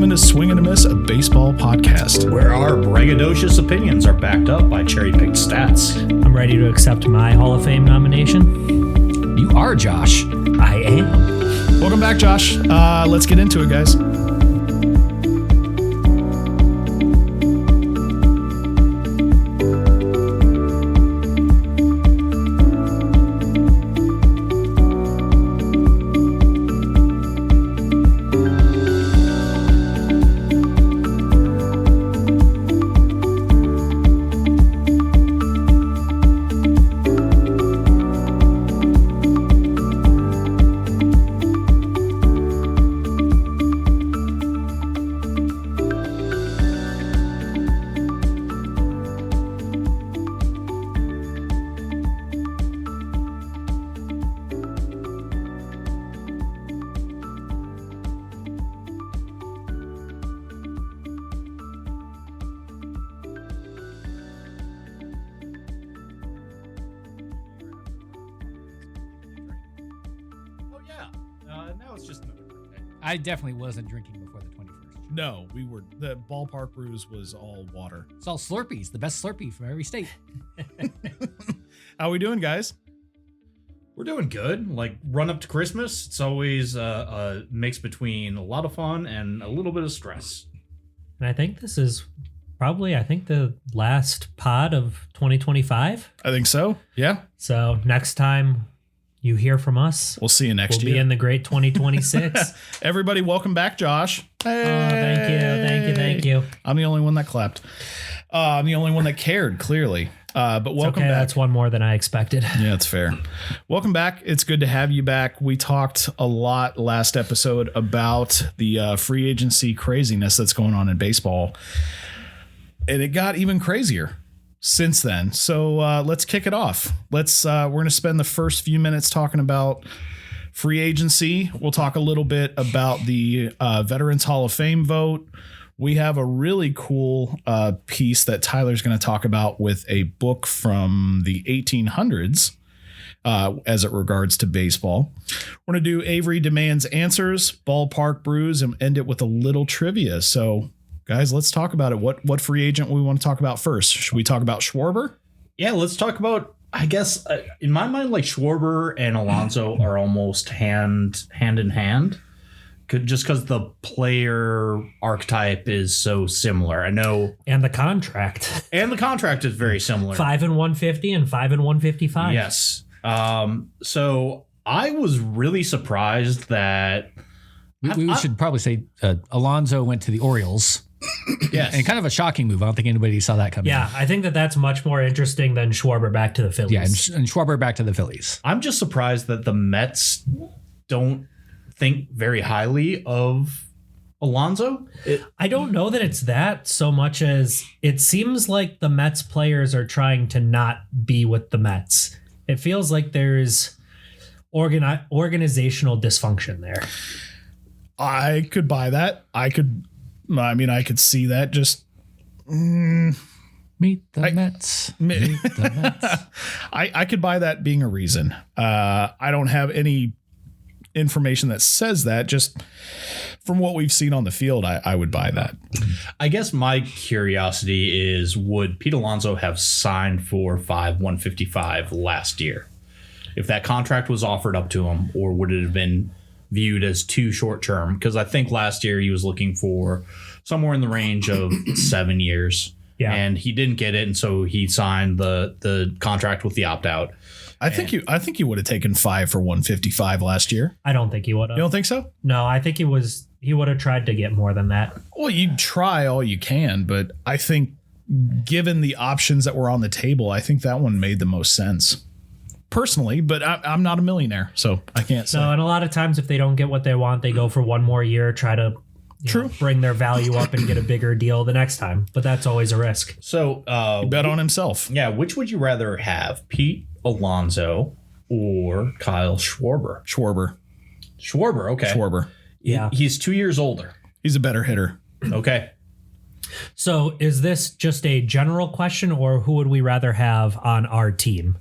welcome into Swing and a Miss, a baseball podcast. Where our braggadocious opinions are backed up by cherry-picked stats. I'm ready to accept my Hall of Fame nomination. You are, Josh. I am. Welcome back, Josh. Let's get into it, guys. Now it's just another birthday. I definitely wasn't drinking before the 21st. No, we were. The Ballpark Brews was all water. It's all Slurpees, the best Slurpee from every state. How we doing, guys? We're doing good. Like, run up to Christmas, it's always a mix between a lot of fun and a little bit of stress. And I think this is probably, the last pod of 2025. I think so. Yeah. So next time you hear from us, We'll see you next we'll year. be in the great 2026. Everybody, welcome back, Josh. Hey. Thank you. I'm the only one that clapped. I'm the only one that cared, clearly. But welcome Okay, back. that's one more than I expected. Yeah, it's fair. Welcome back. It's good to have you back. We talked a lot last episode about the free agency craziness that's going on in baseball. And it got even crazier since then. So let's kick it off. We're going to spend the first few minutes talking about free agency. We'll talk a little bit about the Veterans Hall of Fame vote. We have a really cool piece that Tyler's going to talk about with a book from the 1800s as it regards to baseball. We're going to do Avery Demands Answers, Ballpark Brews, and end it with a little trivia. So, guys, let's talk about it. What free agent we want to talk about first? Should we talk about Schwarber? Yeah, let's talk about, I guess, in my mind, like Schwarber and Alonso are almost hand in hand. Just because the player archetype is so similar. I know. And the contract. And the contract is very similar. 5 and 150 and 5 and 155. Yes. So I was really surprised that We should probably say Alonso went to the Orioles. yes. And kind of a shocking move. I don't think anybody saw that coming. Yeah, I think that's much more interesting than Schwarber back to the Phillies. Yeah, and Schwarber back to the Phillies. I'm just surprised that the Mets don't think very highly of Alonso. I don't know that it's that so much as it seems like the Mets players are trying to not be with the Mets. It feels like there's organizational dysfunction there. I could buy that. I could see that. Just Meet the Mets. Meet the Mets. I could buy that being a reason. I don't have any information that says that. Just from what we've seen on the field, I would buy that. I guess my curiosity is, would Pete Alonso have signed for 155 last year if that contract was offered up to him, or would it have been viewed as too short term? Because I think last year he was looking for somewhere in the range of 7 years. Yeah. And he didn't get it, and so he signed the contract with the opt-out. I think you would have taken 5 for 155 last year. I don't think he would have. You don't think so? No, I think he would have tried to get more than that. Well, you try all you can, but I think given the options that were on the table, I think that one made the most sense. Personally, but I'm not a millionaire, so I can't say. No, and a lot of times if they don't get what they want, they go for one more year, try to bring their value up and get a bigger deal the next time. But that's always a risk. So bet on himself. Yeah, which would you rather have, Pete Alonso or Kyle Schwarber? Schwarber, okay. Schwarber. Yeah. He's 2 years older. He's a better hitter. Okay. So is this just a general question, or who would we rather have on our team?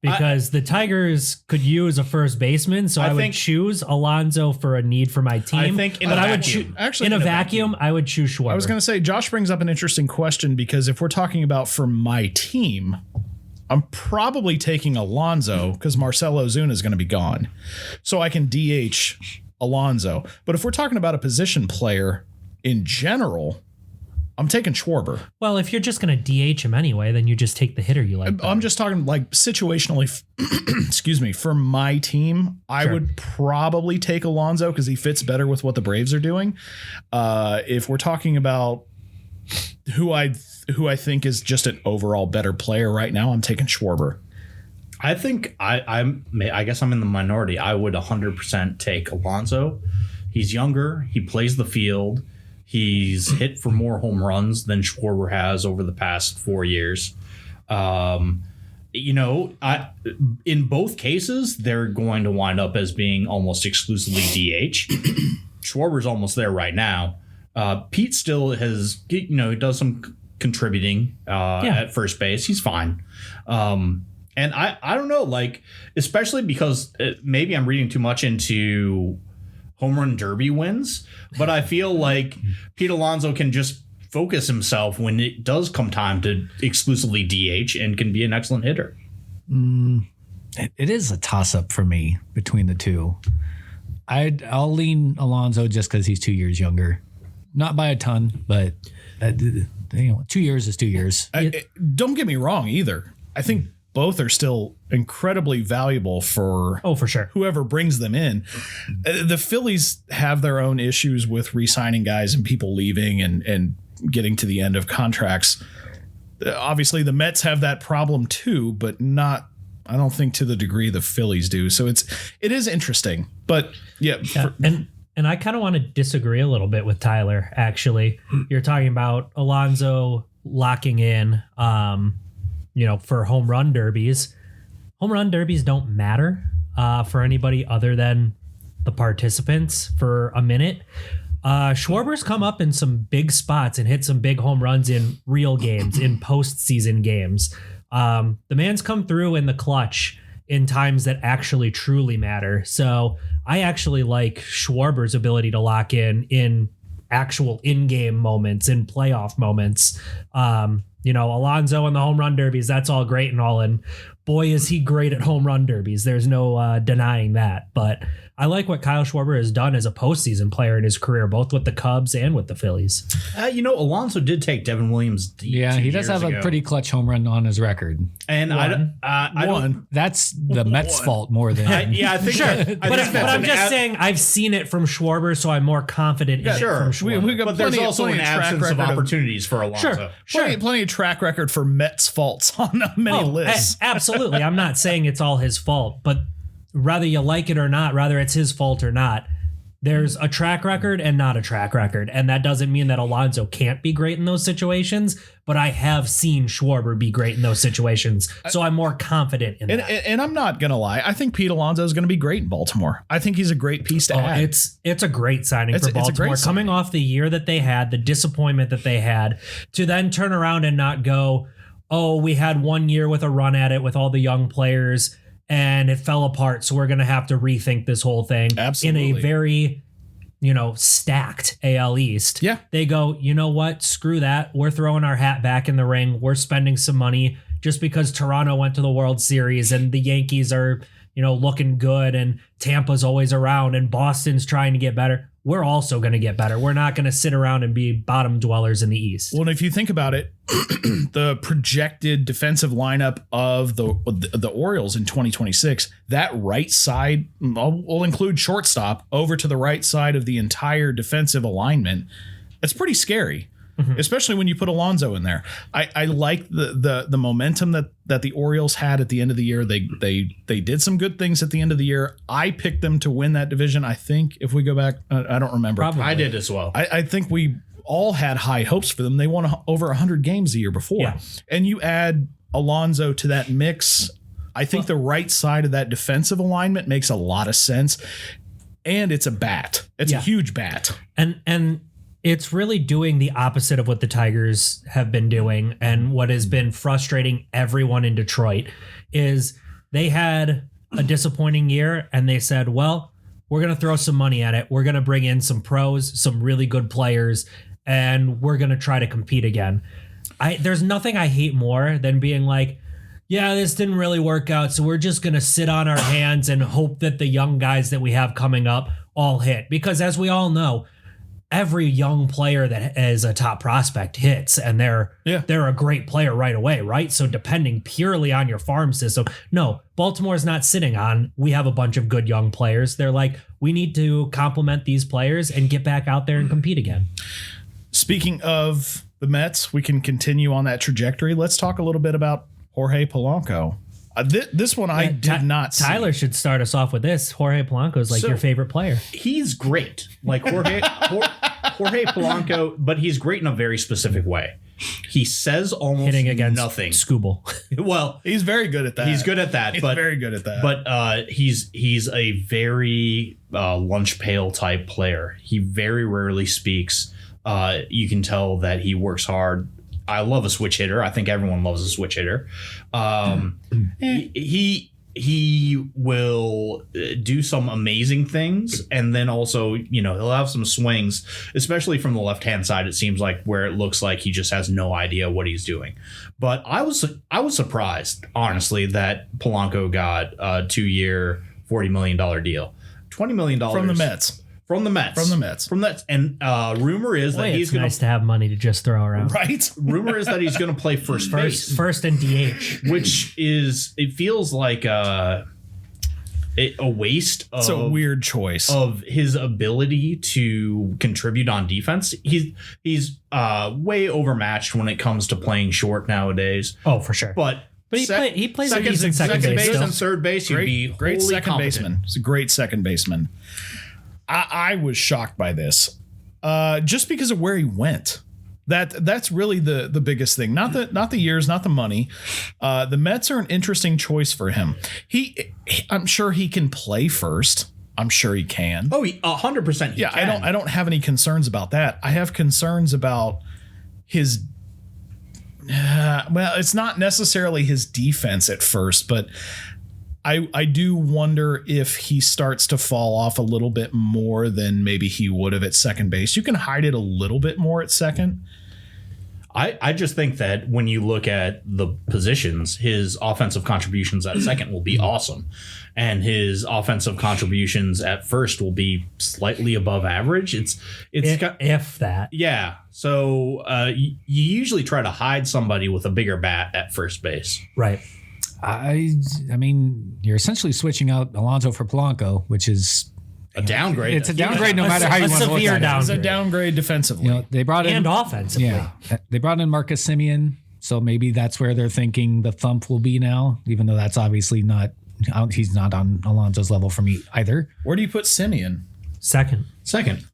because the Tigers could use a first baseman, so I would choose Alonso for a need for my team. I think in a vacuum. Actually, in a vacuum, I would choose Schwarber. I was going to say, Josh brings up an interesting question, because if we're talking about for my team, I'm probably taking Alonso because Marcell Ozuna is going to be gone. So I can DH Alonso. But if we're talking about a position player in general, I'm taking Schwarber. Well, if you're just going to DH him anyway, then you just take the hitter you like better. I'm just talking like situationally, excuse me, for my team, I would probably take Alonso because he fits better with what the Braves are doing. If we're talking about who I think is just an overall better player right now, I'm taking Schwarber. I think I guess I'm in the minority. I would 100% take Alonso. He's younger. He plays the field. He's hit for more home runs than Schwarber has over the past 4 years. In both cases, they're going to wind up as being almost exclusively DH. Schwarber's almost there right now. Pete still has, he does some contributing at first base. He's fine. And I don't know, like, especially because maybe I'm reading too much into home run derby wins, but I feel like Pete Alonso can just focus himself when it does come time to exclusively DH and can be an excellent hitter. It is a toss-up for me between the two. I'll lean Alonso just because he's 2 years younger. Not by a ton, but 2 years is 2 years. Don't get me wrong either. I think both are still incredibly valuable for sure, whoever brings them in. The Phillies have their own issues with re-signing guys and people leaving and getting to the end of contracts. Obviously, the Mets have that problem too, but not, I don't think, to the degree the Phillies do. So it is interesting. But and I kind of want to disagree a little bit with Tyler, actually. You're talking about Alonso locking in for home run derbies. Home run derbies don't matter for anybody other than the participants for a minute. Schwarber's come up in some big spots and hit some big home runs in real games, in postseason games. The man's come through in the clutch in times that actually truly matter. So I actually like Schwarber's ability to lock in actual in-game moments, in playoff moments. Alonso and the home run derbies, that's all great and all. And boy, is he great at home run derbies. There's no denying that. But I like what Kyle Schwarber has done as a postseason player in his career, both with the Cubs and with the Phillies. Alonso did take Devin Williams deep. Yeah, he does have a pretty clutch home run on his record. And I don't. That's the Mets' fault more than. I think sure. But I'm just saying I've seen it from Schwarber, so I'm more confident in it from Schwarber. But there's also an absence of opportunities for Alonso. Sure. Plenty of track record for Mets faults on many lists. Absolutely. I'm not saying it's all his fault, but whether you like it or not, whether it's his fault or not, there's a track record and not a track record. And that doesn't mean that Alonso can't be great in those situations, but I have seen Schwarber be great in those situations. So I'm more confident in that. And I'm not going to lie. I think Pete Alonso is going to be great in Baltimore. I think he's a great piece to add. It's a great signing for Baltimore. Coming off the year that they had, the disappointment that they had, to then turn around and not go, oh, we had 1 year with a run at it with all the young players and it fell apart, so we're going to have to rethink this whole thing. Absolutely. In a very, stacked AL East. Yeah. They go, you know what? Screw that. We're throwing our hat back in the ring. We're spending some money just because Toronto went to the World Series and the Yankees are, looking good and Tampa's always around and Boston's trying to get better. We're also going to get better. We're not going to sit around and be bottom dwellers in the East. Well, if you think about it, the projected defensive lineup of the Orioles in 2026, that right side, will include shortstop, over to the right side of the entire defensive alignment. It's pretty scary, especially when you put Alonso in there. I like the momentum that the Orioles had at the end of the year. They did some good things at the end of the year. I picked them to win that division. I think if we go back, I don't remember. Probably. I did as well. I think we all had high hopes for them. They won over 100 games the year before. Yeah. And you add Alonso to that mix. I think the right side of that defensive alignment makes a lot of sense. And it's a bat. It's a huge bat. And it's really doing the opposite of what the Tigers have been doing. And what has been frustrating everyone in Detroit is they had a disappointing year and they said, well, we're going to throw some money at it. We're going to bring in some pros, some really good players, and we're going to try to compete again. There's nothing I hate more than being like, yeah, this didn't really work out, so we're just going to sit on our hands and hope that the young guys that we have coming up all hit. Because as we all know, every young player that is a top prospect hits, and they're a great player right away, right? So depending purely on your farm system, no, Baltimore's not sitting on, we have a bunch of good young players. They're like, we need to complement these players and get back out there and compete again. Speaking of the Mets, we can continue on that trajectory. Let's talk a little bit about Jorge Polanco. This one I did not see. Tyler should start us off with this. Jorge Polanco is like your favorite player. He's great. Like Jorge Polanco, but he's great in a very specific way. He says almost hitting against nothing. Scooble. Well, he's very good at that. He's good at that. He's but very good at that. But he's a very lunch pail type player. He very rarely speaks. You can tell that he works hard. I love a switch hitter. I think everyone loves a switch hitter. He will do some amazing things, and then also, he'll have some swings, especially from the left-hand side. It seems like where it looks like he just has no idea what he's doing. But I was surprised, honestly, that Polanco got a 2-year, $40 million deal, $20 million from the Mets. From the Mets. And rumor is that he's going nice to have money to just throw around. Right. Rumor is that he's going to play first base. First and DH. Which it feels like a waste of... It's a weird choice. Of his ability to contribute on defense. He's way overmatched when it comes to playing short nowadays. Oh, for sure. But he plays a decent second base and third base. Great second baseman. He's a great second baseman. I was shocked by this, just because of where he went. That's really the biggest thing. Not the years, not the money. The Mets are an interesting choice for him. I'm sure he can play first. I'm sure he can. Oh, 100%. Yeah, can. I don't have any concerns about that. I have concerns about his. Well, it's not necessarily his defense at first, but I do wonder if he starts to fall off a little bit more than maybe he would have at second base. You can hide it a little bit more at second. I just think that when you look at the positions, his offensive contributions at second will be awesome. And his offensive contributions at first will be slightly above average. If that. Yeah. So you usually try to hide somebody with a bigger bat at first base. Right. I mean, you're essentially switching out Alonso for Polanco, which is a downgrade. It's a downgrade no matter how you want to look at it. It's a downgrade defensively. They brought in, and offensively. Yeah, they brought in Marcus Semien, so maybe that's where they're thinking the thump will be now, even though that's obviously not. He's not on Alonso's level for me either. Where do you put Semien? Second.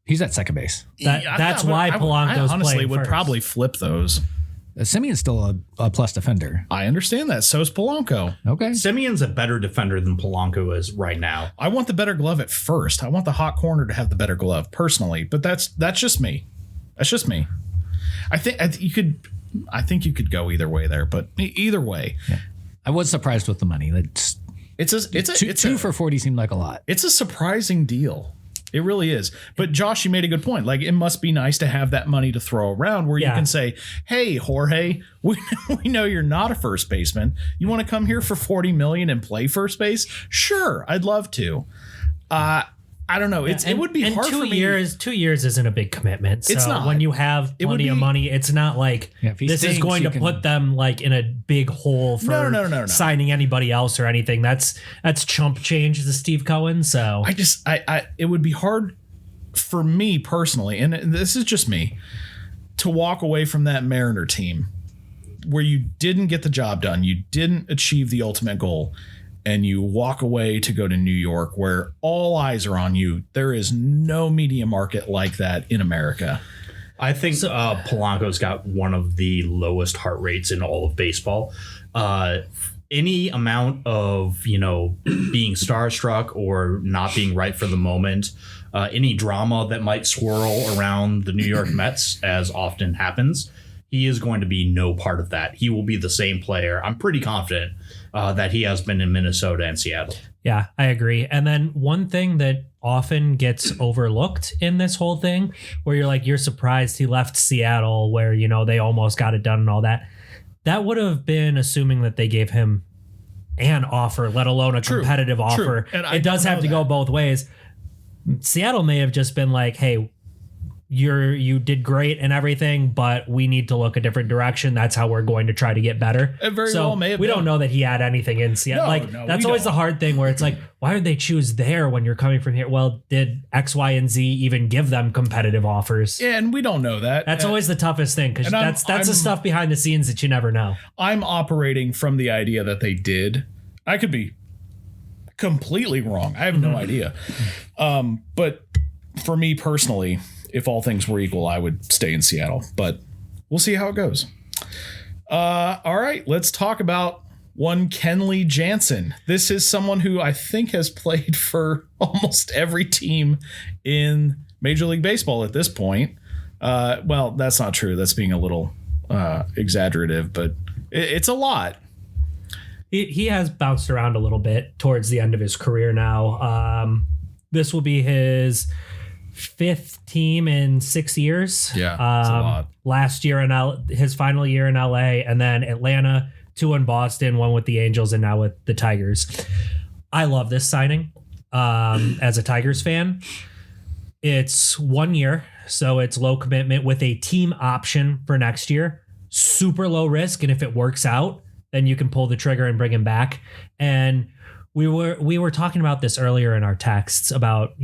He's at second base. That's why Polanco's I honestly playing would first. Probably flip those. Semion's still a plus defender. I understand that. So is Polanco. Okay. Simeon's a better defender than Polanco is right now. I want the better glove at first. I want the hot corner to have the better glove personally, but that's just me. That's just me. I think you could go either way there, but either way. Yeah. I was surprised with the money. It's two for 40 seemed like a lot. It's a surprising deal. It really is. But Josh, you made a good point. Like, it must be nice to have that money to throw around where you can say, hey, Jorge, we know you're not a first baseman. You want to come here for $40 million and play first base? Sure, I'd love to. I don't know. It would be hard for me. 2 years isn't a big commitment. So it's not. When you have plenty of money, it's not like this is going to put them like in a big hole for no. signing anybody else or anything. That's chump change to Steve Cohen. So it would be hard for me personally, and this is just me, to walk away from that Mariner team where you didn't get the job done. You didn't achieve the ultimate goal. And you walk away to go to New York where all eyes are on you. There is no media market like that in America. I think Polanco's got one of the lowest heart rates in all of baseball. Any amount of, being starstruck or not being right for the moment, any drama that might swirl around the New York Mets, as often happens, he is going to be no part of that. He will be the same player. I'm pretty confident that he has been in Minnesota and Seattle. Yeah, I agree. And then one thing that often gets overlooked in this whole thing, where you're surprised he left Seattle, where, they almost got it done and all that. That would have been assuming that they gave him an offer, let alone a competitive offer. And it does have to go both ways. Seattle may have just been like, hey, you did great and everything, but we need to look a different direction. That's how we're going to try to get better. It very well may have we been. don't know that he had anything in Seattle. That's always the hard thing where it's like, why did they choose there when you're coming from here? Well, did X, Y, and Z even give them competitive offers? Yeah, and we don't know that. That's always the toughest thing, because that's the stuff behind the scenes that you never know. I'm operating from the idea that they did. I could be completely wrong. I have no idea. But for me personally, if all things were equal, I would stay in Seattle, but we'll see how it goes. All right, let's talk about one Kenley Jansen. This is someone who I think has played for almost every team in Major League Baseball at this point. Well, that's not true. That's being a little exaggerative, but it's a lot. He has bounced around a little bit towards the end of his career now. This will be his 5th team in 6 years. Yeah, that's a lot. Last year his final year in LA, and then Atlanta, 2 in Boston, 1 with the Angels, and now with the Tigers. I love this signing as a Tigers fan. It's 1 year, so it's low commitment with a team option for next year. Super low risk, and if it works out, then you can pull the trigger and bring him back. And we were talking about this earlier in our texts about,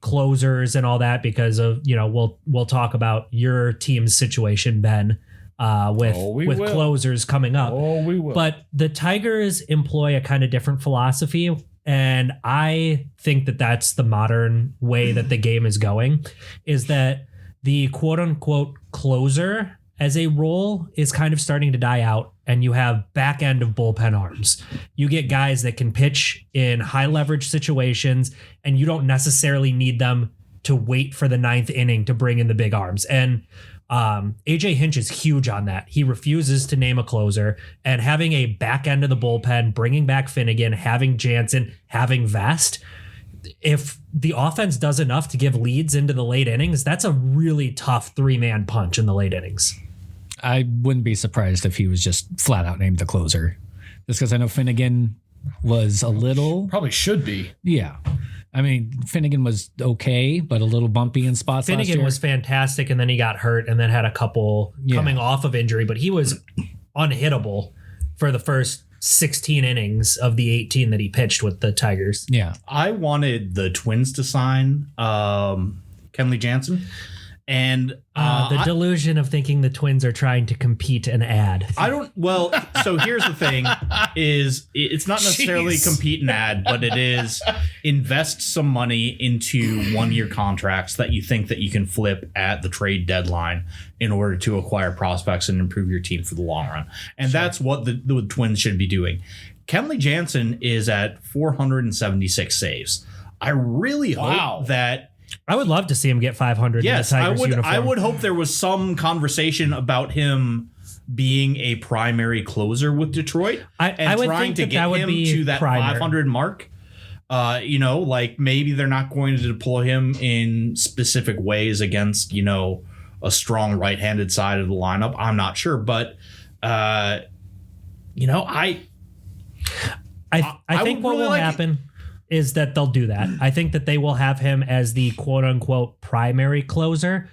closers and all that, because of, we'll talk about your team's situation, Ben, with closers coming up. Oh, we will. But the Tigers employ a kind of different philosophy, and I think that that's the modern way that the game is going, is that the quote unquote closer as a role is kind of starting to die out, and you have back end of bullpen arms. You get guys that can pitch in high leverage situations, and you don't necessarily need them to wait for the 9th inning to bring in the big arms. And AJ Hinch is huge on that. He refuses to name a closer, and having a back end of the bullpen, bringing back Finnegan, having Jansen, having Vest, if the offense does enough to give leads into the late innings, that's a really tough 3-man punch in the late innings. I wouldn't be surprised if he was just flat out named the closer, just because I know Finnegan was a little, probably should be. Yeah. I mean, Finnegan was okay, but a little bumpy in spots. Finnegan was fantastic, and then he got hurt and then had a couple coming off of injury, but he was unhittable for the first 16 innings of the 18 that he pitched with the Tigers. Yeah. I wanted the Twins to sign Kenley Jansen. And the delusion of thinking the Twins are trying to compete and add. So here's the thing is it's not necessarily compete and add, but it is invest some money into 1-year contracts that you think that you can flip at the trade deadline in order to acquire prospects and improve your team for the long run. And that's what the Twins should be doing. Kenley Jansen is at 476 saves. I really hope that I would love to see him get 500. Yes, in the Tigers uniform. I would hope there was some conversation about him being a primary closer with Detroit I would trying think to get him to that 500 mark. Like maybe they're not going to deploy him in specific ways against, a strong right-handed side of the lineup. I'm not sure, but I think what will happen is that they'll do that. I think that they will have him as the quote unquote primary closer,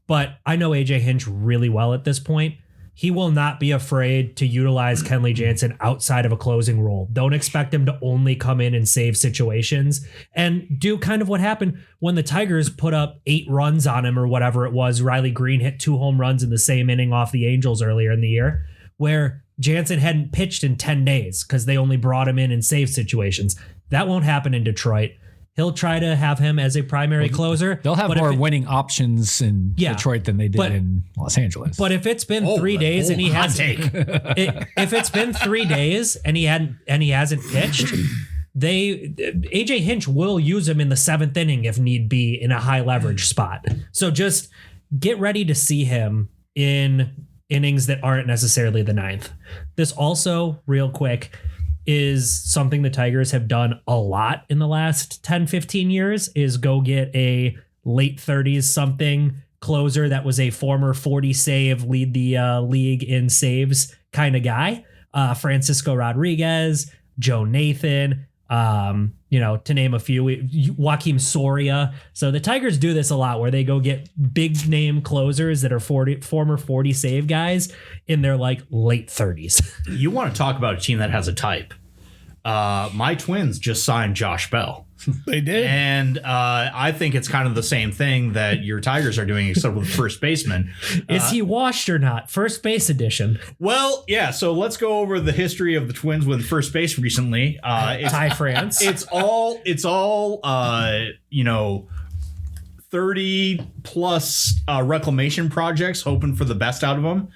but I know AJ Hinch really well at this point. He will not be afraid to utilize Kenley Jansen outside of a closing role. Don't expect him to only come in and save situations and do kind of what happened when the Tigers put up 8 runs on him or whatever it was. Riley Green hit 2 home runs in the same inning off the Angels earlier in the year, where Jansen hadn't pitched in 10 days because they only brought him in save situations. That won't happen in Detroit. He'll try to have him as a primary closer. They'll have more winning options in Detroit than they did in Los Angeles. But if it's been 3 days and he hasn't, if it's been 3 days and he hasn't pitched, AJ Hinch will use him in the 7th inning if need be in a high leverage spot. So just get ready to see him in innings that aren't necessarily the ninth. This also, real quick, is something the Tigers have done a lot in the last 10, 15 years, is go get a late 30s something closer that was a former 40 save, lead the league in saves kind of guy. Francisco Rodriguez, Joe Nathan, to name a few, Joaquim Soria. So the Tigers do this a lot where they go get big name closers that are former 40 save guys in their like late 30s. You want to talk about a team that has a type. My Twins just signed Josh Bell. They did. And I think it's kind of the same thing that your Tigers are doing, except with first baseman. Is he washed or not? First base edition. Well, yeah. So let's go over the history of the Twins with first base recently. Ty France. It's all 30 plus reclamation projects, hoping for the best out of them.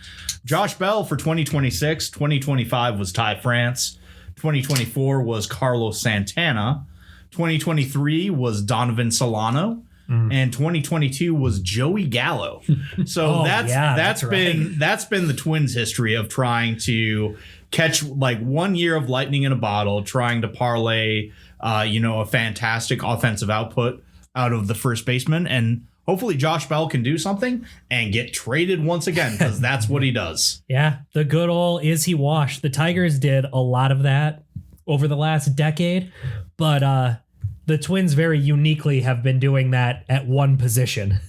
Josh Bell for 2026, 2025 was Ty France. 2024 was Carlos Santana. 2023 was Donovan Solano, and 2022 was Joey Gallo. So that's been the Twins' history of trying to catch like 1 year of lightning in a bottle, trying to parlay a fantastic offensive output out of the first baseman, and hopefully Josh Bell can do something and get traded once again, because that's what he does. Yeah, the good old is he washed. The Tigers did a lot of that over the last decade, but the Twins very uniquely have been doing that at one position.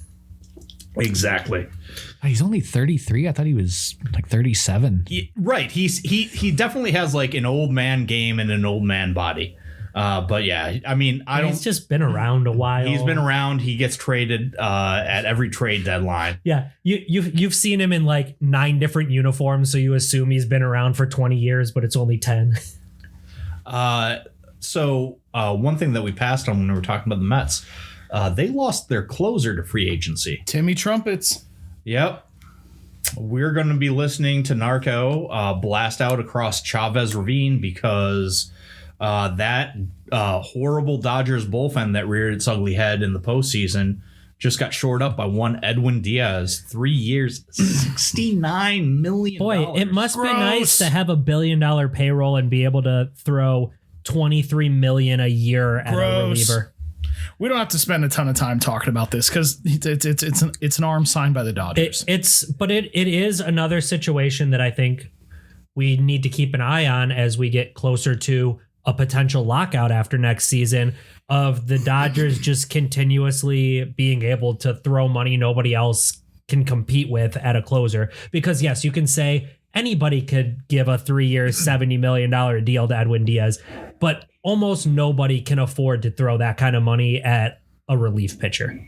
Exactly. He's only 33. I thought he was like 37. Right. He definitely has like an old man game and an old man body. But yeah, I mean, He's just been around a while. He's been around. He gets traded at every trade deadline. Yeah, you've seen him in like 9 different uniforms, so you assume he's been around for 20 years, but it's only 10. So one thing that we passed on when we were talking about the Mets, they lost their closer to free agency. Timmy Trumpets. Yep. We're going to be listening to Narco blast out across Chavez Ravine because that horrible Dodgers bullpen that reared its ugly head in the postseason just got shored up by one Edwin Diaz. 3 years, $69 million. Boy, it must be nice to have $1 billion payroll and be able to throw $23 million a year at a reliever. We don't have to spend a ton of time talking about this because it's an arm signed by the Dodgers. It is another situation that I think we need to keep an eye on as we get closer to a potential lockout after next season, of the Dodgers just continuously being able to throw money nobody else can compete with at a closer. Because yes, you can say anybody could give a 3-year, $70 million deal to Edwin Diaz, but almost nobody can afford to throw that kind of money at a relief pitcher.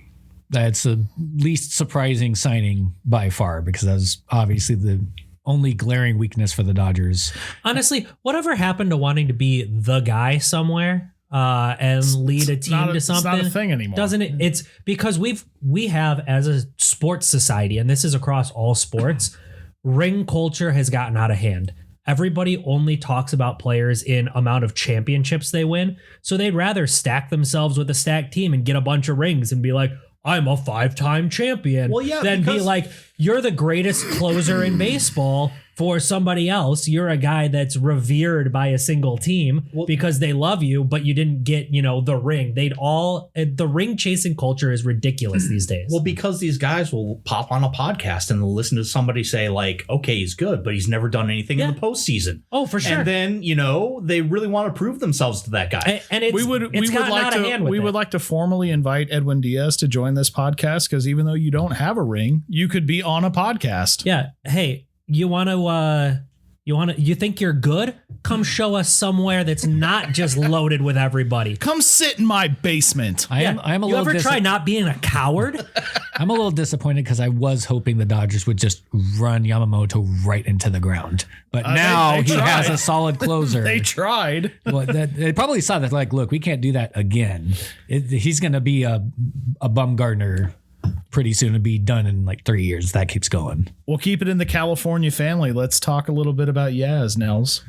That's the least surprising signing by far, because that was obviously the only glaring weakness for the Dodgers. Honestly, whatever happened to wanting to be the guy somewhere and lead a team to something? It's not a thing anymore. Doesn't it? It's because we have, as a sports society, and this is across all sports, ring culture has gotten out of hand. Everybody only talks about players in amount of championships they win. So they'd rather stack themselves with a stacked team and get a bunch of rings and be like, I'm a 5-time champion. Well, yeah, then be like, you're the greatest closer in baseball for somebody else. You're a guy that's revered by a single team because they love you, but you didn't get, the ring. The ring chasing culture is ridiculous these days. Well, because these guys will pop on a podcast and they'll listen to somebody say like, okay, he's good, but he's never done anything in the postseason. Oh, for sure. And then, they really want to prove themselves to that guy. And we would like to formally invite Edwin Diaz to join this podcast, because even though you don't have a ring, you could be on a podcast. Yeah. Hey, you think you're good? Come show us somewhere that's not just loaded with everybody. Come sit in my basement. You ever try not being a coward? I'm a little disappointed because I was hoping the Dodgers would just run Yamamoto right into the ground. But now he has a solid closer. They tried. Well, they probably saw that, like, look, we can't do that again. He's going to be a Bumgarner pretty soon, to be done in like 3 years. That keeps going. We'll keep it in the California family. Let's talk a little bit about Yaz, Nels.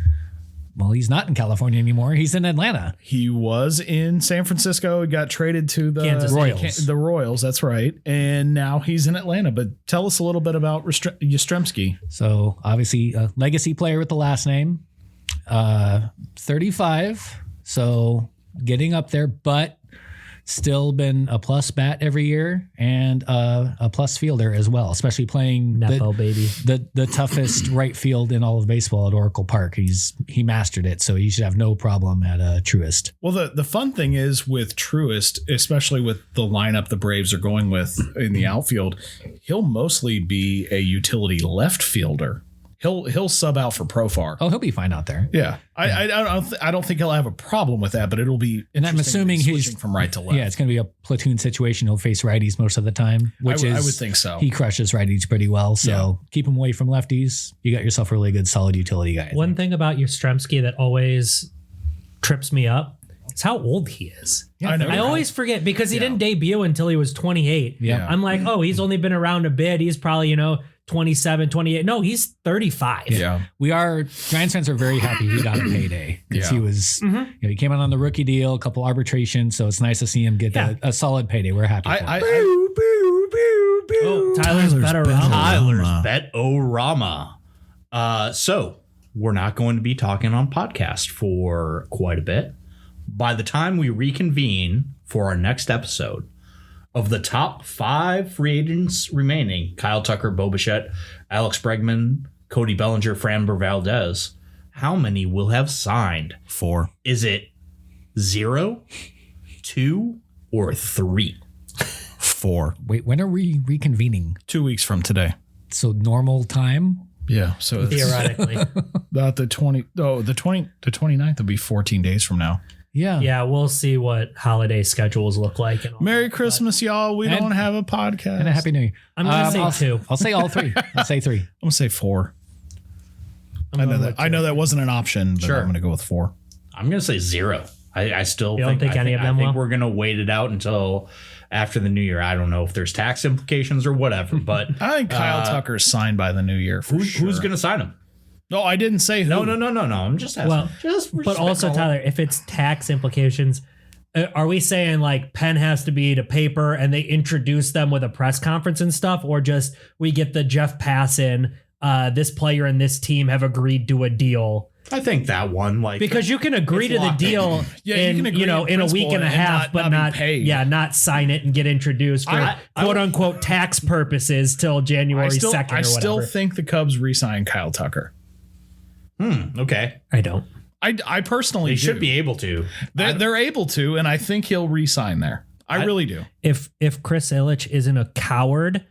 Well, he's not in California anymore. He's in Atlanta. He was in San Francisco. He got traded to the Kansas City. Royals. The Royals, that's right. And now he's in Atlanta. But tell us a little bit about Yastrzemski. So obviously a legacy player with the last name, 35. So getting up there, but still been a plus bat every year and a plus fielder as well, especially playing Nepo baby. the toughest right field in all of baseball at Oracle Park. He mastered it, so he should have no problem at Truist. Well, the fun thing is with Truist, especially with the lineup the Braves are going with in the outfield, he'll mostly be a utility left fielder. He'll sub out for Profar. Oh, he'll be fine out there. Yeah, I don't think he'll have a problem with that, but it'll be. And I'm assuming he's switching from right to left. Yeah, it's going to be a platoon situation. He'll face righties most of the time, which I would think so. He crushes righties pretty well. So keep him away from lefties. You got yourself a really good, solid utility guy. One thing about Yastrzemski that always trips me up is how old he is. Yeah, I know. I always forget because he didn't debut until he was 28. Yeah. I'm like, oh, he's only been around a bit. He's probably, 27, 28. No, he's 35. Yeah. Giants fans are very happy he got a payday because he was, he came out on the rookie deal, a couple arbitrations. So it's nice to see him get a solid payday. We're happy. For him. Oh, Tyler's better. Tyler's Bet-O-Rama. So we're not going to be talking on podcast for quite a bit. By the time we reconvene for our next episode, of the top 5 free agents remaining, Kyle Tucker, Bo Bichette, Alex Bregman, Cody Bellinger, Framber Valdez, how many will have signed? 4. Is it 0, 2, or 3? 4. Wait, when are we reconvening? 2 weeks from today. So normal time? Yeah. So it's Theoretically. about the 29th will be 14 days from now. Yeah. Yeah, we'll see what holiday schedules look like. And all Merry that, Christmas, y'all. We don't have a podcast. And a happy new year. I'm going to say 2. I'll say all 3. I'll say 3. I'm going to say 4. I'm going with I know that wasn't an option, but Sure. I'm going to go with 4. I'm going to say 0. I still You don't think any of them I think will? we're going to wait it out until after the new year. I don't know if there's tax implications or whatever, but I think Kyle Tucker's signed by the new year for sure. who's going to sign him? No, I didn't say who. No. I'm just asking. Well, just but also, Tyler, if it's tax implications, are we saying like pen has to be to paper and they introduce them with a press conference and stuff, or just we get the Jeff Pass in, this player and this team have agreed to a deal? I think that one, Because you can agree to the locked in. deal Yeah, you can agree in a in week and a principle half, and but not be paid. not sign it and get introduced for quote unquote tax purposes till January 2nd or whatever. I still think the Cubs re-sign Kyle Tucker. Okay. I don't. I personally They do. should be able to. They're able to, and I think he'll re-sign there. I really do. If Chris Ilitch isn't a coward,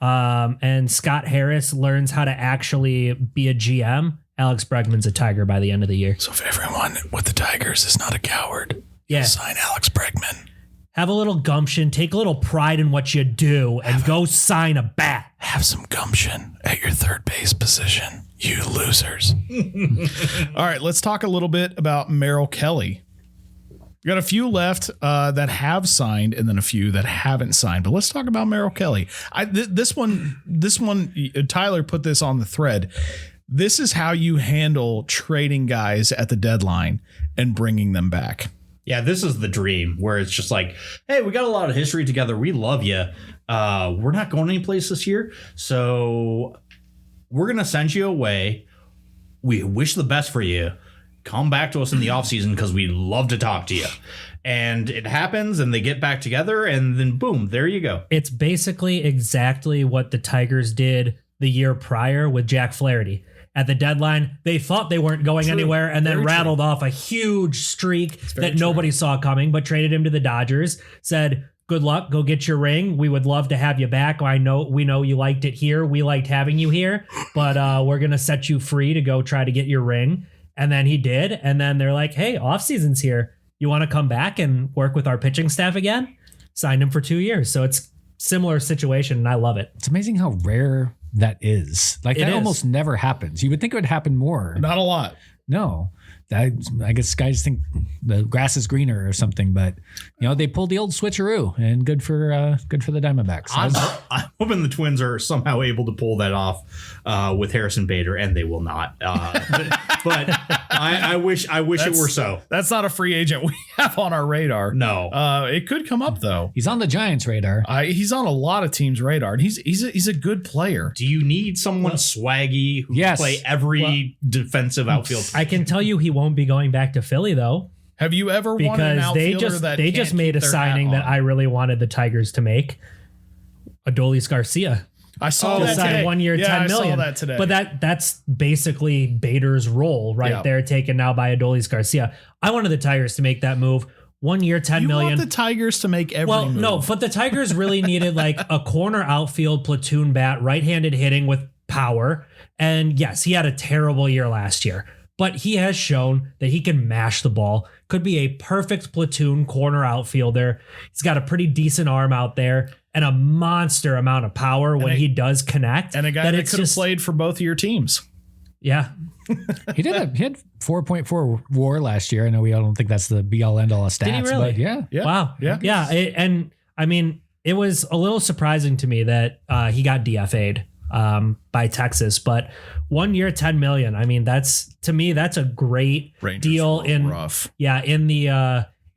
and Scott Harris learns how to actually be a GM, Alex Bregman's a Tiger by the end of the year. So if everyone with the Tigers is not a coward, Yeah. sign Alex Bregman. Have a little gumption, take a little pride in what you do, and go sign a bat. Have some gumption at your third base position, you losers. All right, let's talk a little bit about Merrill Kelly. We got a few left that have signed, and then a few that haven't signed. But let's talk about Merrill Kelly. This one, Tyler put this on the thread. This is how you handle trading guys at the deadline and bringing them back. Yeah, this is the dream where it's just like, hey, we got a lot of history together. We love you. We're not going anyplace this year. So we're going to send you away. We wish the best for you. Come back to us in the offseason because we love to talk to you. And it happens and they get back together and then boom, there you go. It's basically exactly what the Tigers did the year prior with Jack Flaherty. At the deadline, they thought they weren't going anywhere and then rattled off a huge streak that nobody saw coming, but traded him to the Dodgers, said, good luck, go get your ring. We would love to have you back. We know you liked it here. We liked having you here, but we're going to set you free to go try to get your ring. And then he did. And then they're like, hey, offseason's here. You want to come back and work with our pitching staff again? Signed him for 2 years. So it's similar situation, and I love it. It's amazing how rare that is. Like that almost never happens. You would think it would happen more. Not a lot. No. I guess guys think the grass is greener or something, but they pulled the old switcheroo, and good for the Diamondbacks. I'm hoping the Twins are somehow able to pull that off with Harrison Bader, and they will not. But I wish it were so. That's not a free agent we have on our radar. No. It could come up though. He's on the Giants' radar. He's on a lot of teams' radar, and he's a good player. Do you need someone swaggy who can play every defensive outfield? I can tell you he won't be going back to Philly though. Have you ever wanted an outfielder that they just made a signing that I really wanted the Tigers to make? Adolis Garcia. I saw that today. 1 year, $10 million. I saw that today. But that's basically Bader's role right there, taken now by Adolis Garcia. I wanted the Tigers to make that move. 1 year, $10 million. You want the Tigers to make every move. No, but the Tigers really needed like a corner outfield platoon bat, right-handed hitting with power. And yes, he had a terrible year last year, but he has shown that he can mash the ball. Could be a perfect platoon corner outfielder. He's got a pretty decent arm out there and a monster amount of power when he does connect. And a guy that could have played for both of your teams. Yeah. He had 4.4 WAR last year. I know I don't think that's the be all end all of stats. Did he really? But yeah. Wow. Yeah. And I mean, it was a little surprising to me that he got DFA'd by Texas, but 1 year, $10 million. I mean, that's a great Rangers deal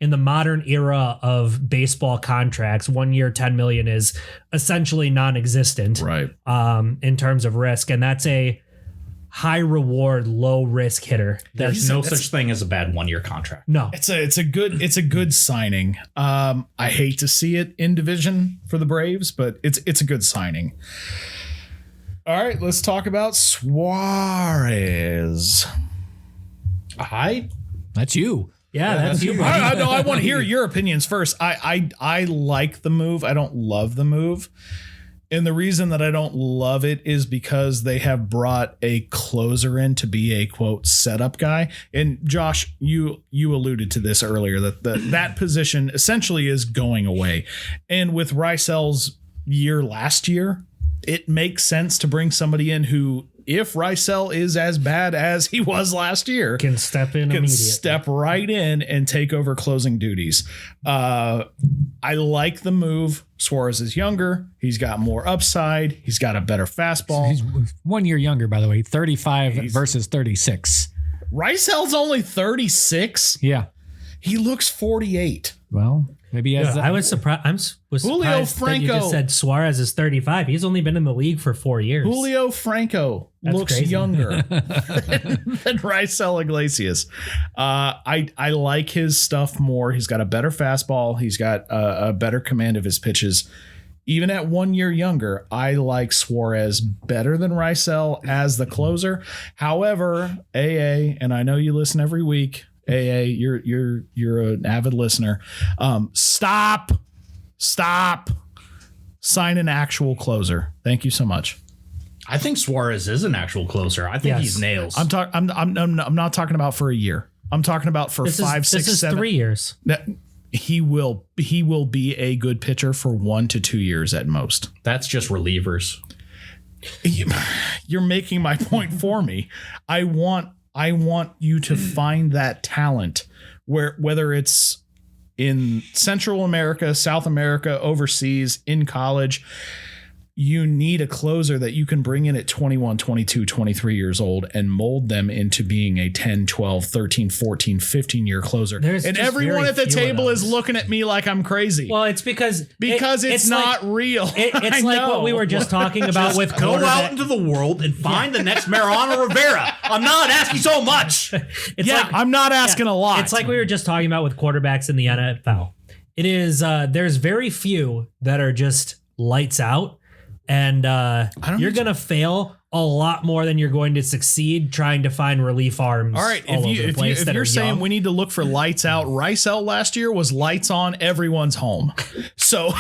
in the modern era of baseball contracts. 1 year, $10 million is essentially non-existent, right? In terms of risk, and that's a high reward, low risk hitter. There's no such thing as a bad 1 year contract. No, it's a good signing. I hate to see it in division for the Braves, but it's a good signing. All right, let's talk about Suarez. That's you. Yeah, that's you. I want to hear your opinions first. I like the move. I don't love the move. And the reason that I don't love it is because they have brought a closer in to be a quote setup guy. And Josh, you alluded to this earlier, that position essentially is going away. And with Reisel's year last year, it makes sense to bring somebody in who, if Rysel is as bad as he was last year, can step right in and take over closing duties. I like the move. Suarez is younger. He's got more upside. He's got a better fastball. He's 1 year younger, by the way, 35 versus 36. Rysel's only 36. Yeah. He looks 48. Well, maybe I was surprised. Julio That Franco. you just said Suarez is 35. He's only been in the league for 4 years. Julio Franco looks crazy. younger than Rysel Iglesias. I like his stuff more. He's got a better fastball. He's got a better command of his pitches. Even at 1 year younger, I like Suarez better than Rysel as the closer. However, AA, and I know you listen every week. AA, you're an avid listener. Stop. Sign an actual closer. Thank you so much. I think Suarez is an actual closer. I think he's nails. I'm not talking about for a year. I'm talking about for 5, 6, 7. This is 3 years. He will be a good pitcher for 1 to 2 years at most. That's just relievers. You're making my point for me. I want you to find that talent whether it's in Central America, South America, overseas, in college. You need a closer that you can bring in at 21, 22, 23 years old and mold them into being a 10, 12, 13, 14, 15-year closer. And everyone at the table is looking at me like I'm crazy. Well, it's because it's not real. It's like what we were just talking about with go out into the world and find the next Mariano Rivera. I'm not asking so much. I'm not asking a lot. It's like we were just talking about with quarterbacks in the NFL. It is there's very few that are just lights out. And you're going to fail a lot more than you're going to succeed trying to find relief arms. All right. If you're saying we need to look for lights out, Rysel last year was lights on everyone's home. So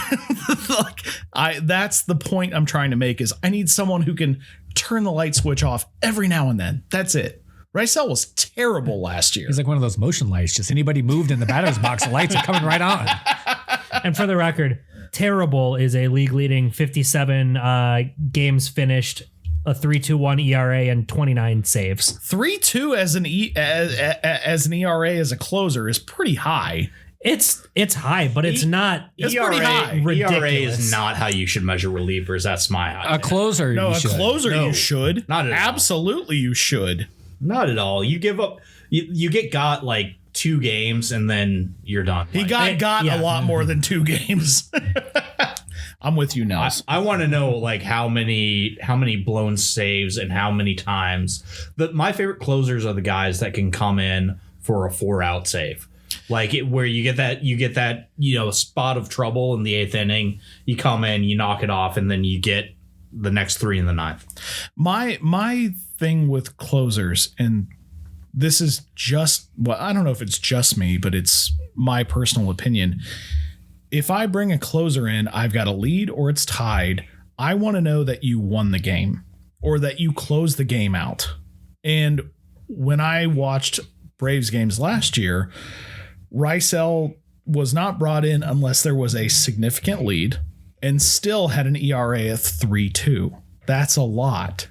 that's the point I'm trying to make is I need someone who can turn the light switch off every now and then. That's it. Rysel was terrible last year. He's like one of those motion lights. Just anybody moved in the batter's box, the lights are coming right on. And for the record, terrible is a league leading 57 games finished, a 3.21 ERA and 29 saves. 3.2 as an ERA as a closer is pretty high. It's high, but it's not. It's pretty high. Ridiculous. ERA is not how you should measure relievers. That's my idea. A closer. No, you should. You should. Not at all. Absolutely, you should. Not at all. You give up you got like 2 games and then you're done. He got a lot more than 2 games. I'm with you, Nels. I want to know like how many blown saves and how many times. My favorite closers are the guys that can come in for a 4-out save, like where you get that spot of trouble in the 8th inning. You come in, you knock it off, and then you get the next 3 in the 9th. My thing with closers, and this is just, well, I don't know if it's just me, but it's my personal opinion. If I bring a closer in, I've got a lead or it's tied. I want to know that you won the game or that you closed the game out. And when I watched Braves games last year, Rysel was not brought in unless there was a significant lead and still had an ERA of 3.2. That's a lot.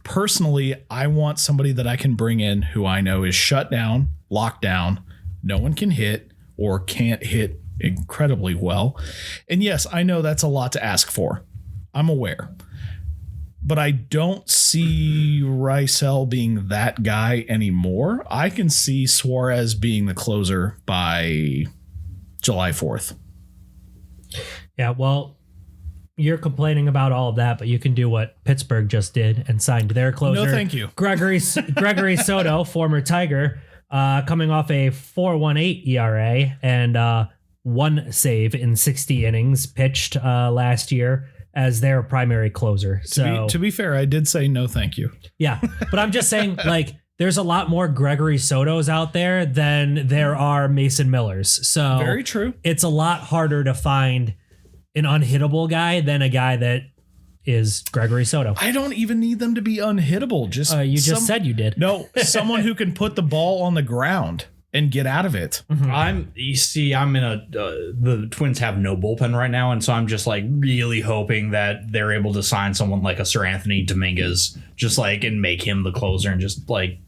Personally, I want somebody that I can bring in who I know is shut down, locked down, no one can hit or can't hit incredibly well. And yes, I know that's a lot to ask for. I'm aware. But I don't see Rysel being that guy anymore. I can see Suarez being the closer by July 4th. Yeah, well, you're complaining about all of that, but you can do what Pittsburgh just did and signed their closer. No, thank you. Gregory Soto, former Tiger, coming off a 4.18 ERA and 1 save in 60 innings pitched last year as their primary closer. So to be fair, I did say no, thank you. Yeah, but I'm just saying, like, there's a lot more Gregory Sotos out there than there are Mason Millers. So very true. It's a lot harder to find an unhittable guy than a guy that is Gregory Soto. I don't even need them to be unhittable. Just you just said you did. No, someone who can put the ball on the ground and get out of it. Mm-hmm. I'm in the Twins have no bullpen right now, and so I'm just like really hoping that they're able to sign someone like a Sir Anthony Dominguez, just like, and make him the closer, and just like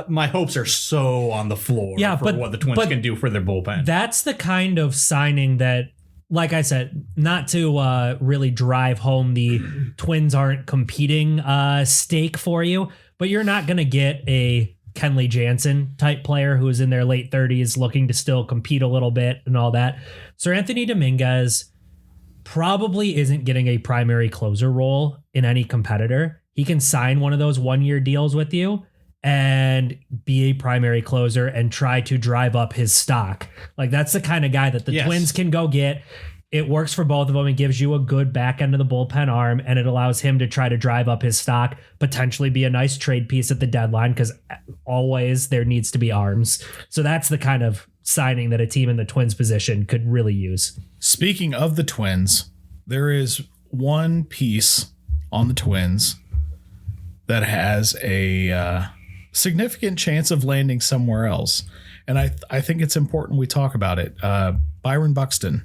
my hopes are so on the floor for what the Twins can do for their bullpen. That's the kind of signing that, like I said, not to really drive home the Twins aren't competing stake for you, but you're not going to get a Kenley Jansen type player who is in their late 30s looking to still compete a little bit and all that. Sir Anthony Dominguez probably isn't getting a primary closer role in any competitor. He can sign one of those 1-year deals with you and be a primary closer and try to drive up his stock. Like, that's the kind of guy that the Twins can go get. It works for both of them. It gives you a good back end of the bullpen arm, and it allows him to try to drive up his stock, potentially be a nice trade piece at the deadline, because always there needs to be arms. So that's the kind of signing that a team in the Twins position could really use. Speaking of the Twins, there is one piece on the Twins that has a significant chance of landing somewhere else. And I think it's important we talk about it. Byron Buxton.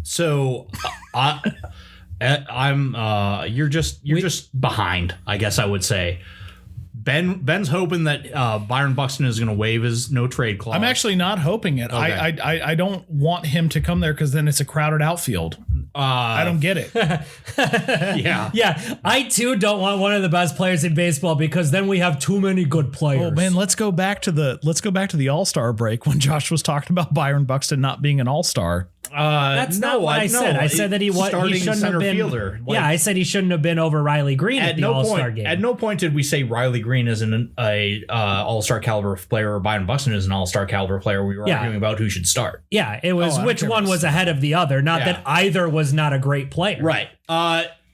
So I'm you're just behind, I guess I would say. Ben's hoping that Byron Buxton is going to waive his no trade clause. I'm actually not hoping it. Okay. I don't want him to come there because then it's a crowded outfield. I don't get it. Yeah. I too don't want one of the best players in baseball because then we have too many good players. Oh man, let's go back to the All-Star break when Josh was talking about Byron Buxton not being an All-Star. That's not what I said. I said that he shouldn't have been. Fielder. I said he shouldn't have been over Riley Green at the All-Star game. At no point did we say Riley Green isn't a All-Star caliber player or Byron Buxton is an All-Star caliber player. We were arguing about who should start. Yeah, it was which one was ahead of the other, not that either was not a great player. Right.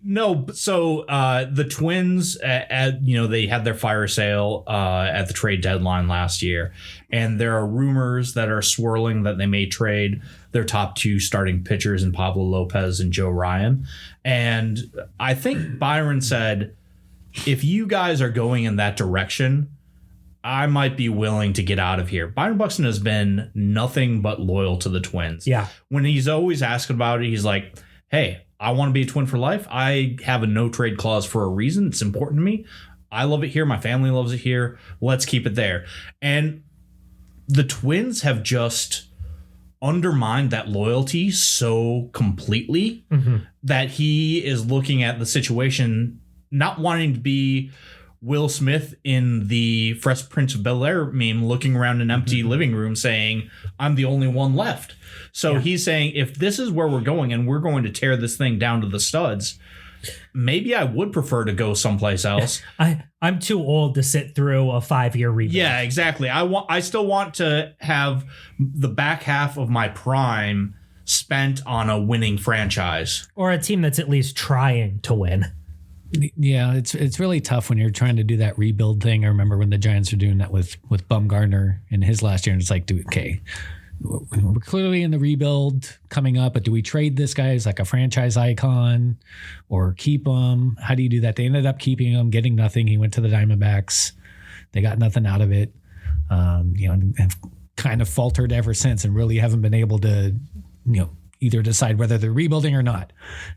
No, so the Twins, they had their fire sale at the trade deadline last year, and there are rumors that are swirling that they may trade their top 2 starting pitchers in Pablo Lopez and Joe Ryan. And I think Byron said, if you guys are going in that direction, I might be willing to get out of here. Byron Buxton has been nothing but loyal to the Twins. Yeah. When he's always asking about it, he's like, hey, I want to be a Twin for life. I have a no trade clause for a reason. It's important to me. I love it here. My family loves it here. Let's keep it there. And the Twins have just undermined that loyalty so completely that he is looking at the situation, not wanting to be Will Smith in the Fresh Prince of Bel-Air meme looking around an empty living room saying, I'm the only one left. So he's saying, if this is where we're going and we're going to tear this thing down to the studs, maybe I would prefer to go someplace else. I'm too old to sit through a 5-year rebuild. Yeah, exactly. I still want to have the back half of my prime spent on a winning franchise. Or a team that's at least trying to win. Yeah, it's really tough when you're trying to do that rebuild thing. I remember when the Giants were doing that with Bumgarner in his last year, and it's like, dude, okay, we're clearly in the rebuild coming up, but do we trade this guy as like a franchise icon or keep him? How do you do that? They ended up keeping him, getting nothing. He went to the Diamondbacks. They got nothing out of it. And have kind of faltered ever since and really haven't been able to, either decide whether they're rebuilding or not.